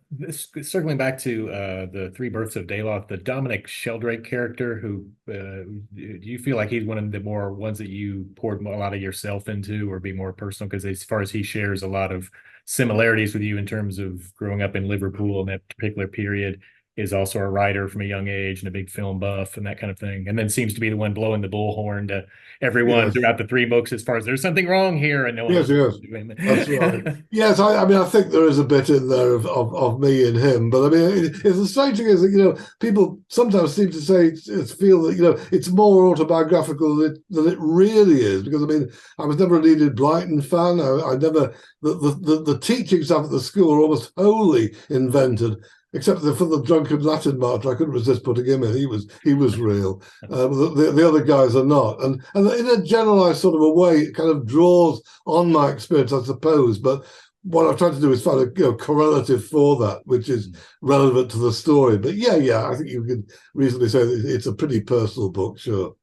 Circling back to the Three Births of Dayloth, the Dominic Sheldrake character, who do you feel like he's one of the more ones that you poured a lot of yourself into, or be more personal? Because as far as he shares a lot of similarities with you in terms of growing up in Liverpool in that particular period, is also a writer from a young age and a big film buff and that kind of thing, and then seems to be the one blowing the bullhorn to everyone
Yes.
throughout the three books as far as there's something wrong here, and no one
Yes,
else
yes.
is doing that.
That's right. Yes, I mean, I think there is a bit in there of me and him, but I mean, it's the strange thing is that, you know, people sometimes seem to say, feel that, you know, it's more autobiographical than it really is, because I mean, I was never an Enid Blyton fan. I never, the teaching staff at the school are almost wholly invented. Except for the drunken Latin marcher, I couldn't resist putting him in. He was real. The other guys are not, and in a generalized sort of a way, it kind of draws on my experience, I suppose. But what I've tried to do is find a correlative for that, which is relevant to the story. But yeah, I think you could reasonably say that it's a pretty personal book, sure.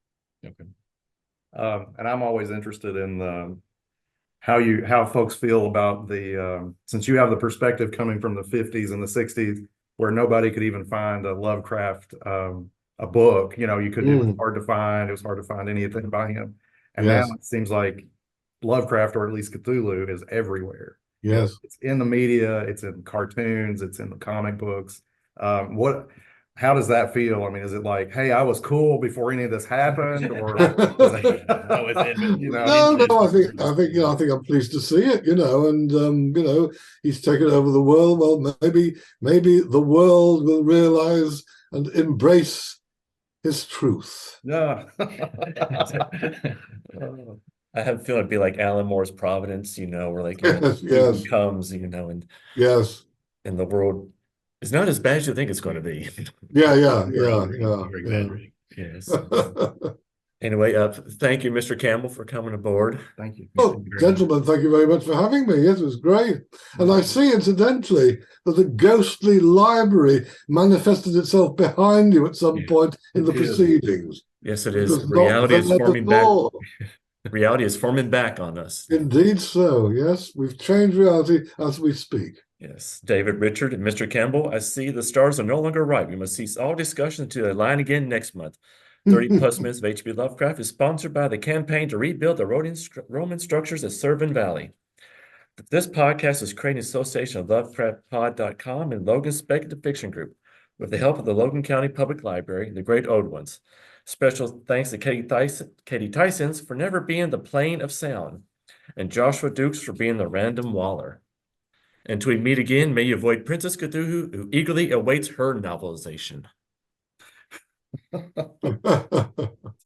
Okay.
And I'm always interested in how folks feel about the since you have the perspective coming from the 50s and the 60s, where nobody could even find a Lovecraft a book. You know, it was hard to find. It was hard to find anything by him. And
Yes.
now it seems like Lovecraft, or at least Cthulhu, is everywhere.
Yes.
It's in the media, it's in cartoons, it's in the comic books. How does that feel? I mean, is it like, hey, I was cool before any of this happened, or
you know? No, I think I'm pleased to see it, you know, and you know, he's taken over the world. Well, maybe the world will realize and embrace his truth.
Yeah.
I have a feeling it'd be like Alan Moore's Providence, you know, where like
Yes.
he comes, you know, and
Yes.
the world is not as bad as you think it's going to be.
Yeah.
Yes. Anyway, thank you, Mr. Campbell, for coming aboard.
Thank you.
Oh, gentlemen, thank you very much for having me. Yes, it was great. And I see, incidentally, that the ghostly library manifested itself behind you at some point in the proceedings.
Yes, it is. Reality is forming back. Reality is forming back on us.
Indeed so, yes. We've changed reality as we speak.
Yes. David, Richard, and Mr. Campbell, I see the stars are no longer right. We must cease all discussion until they align again next month. 30 plus minutes of H.P. Lovecraft is sponsored by the campaign to rebuild the Roman structures at Servan Valley. This podcast is created in association of LovecraftPod.com and Logan Speculative Fiction Group with the help of the Logan County Public Library, the Great Old Ones. Special thanks to Katie Tysons for never being the plane of sound, and Joshua Dukes for being the random waller. Until we meet again, may you avoid Princess Cthulhu, who eagerly awaits her novelization.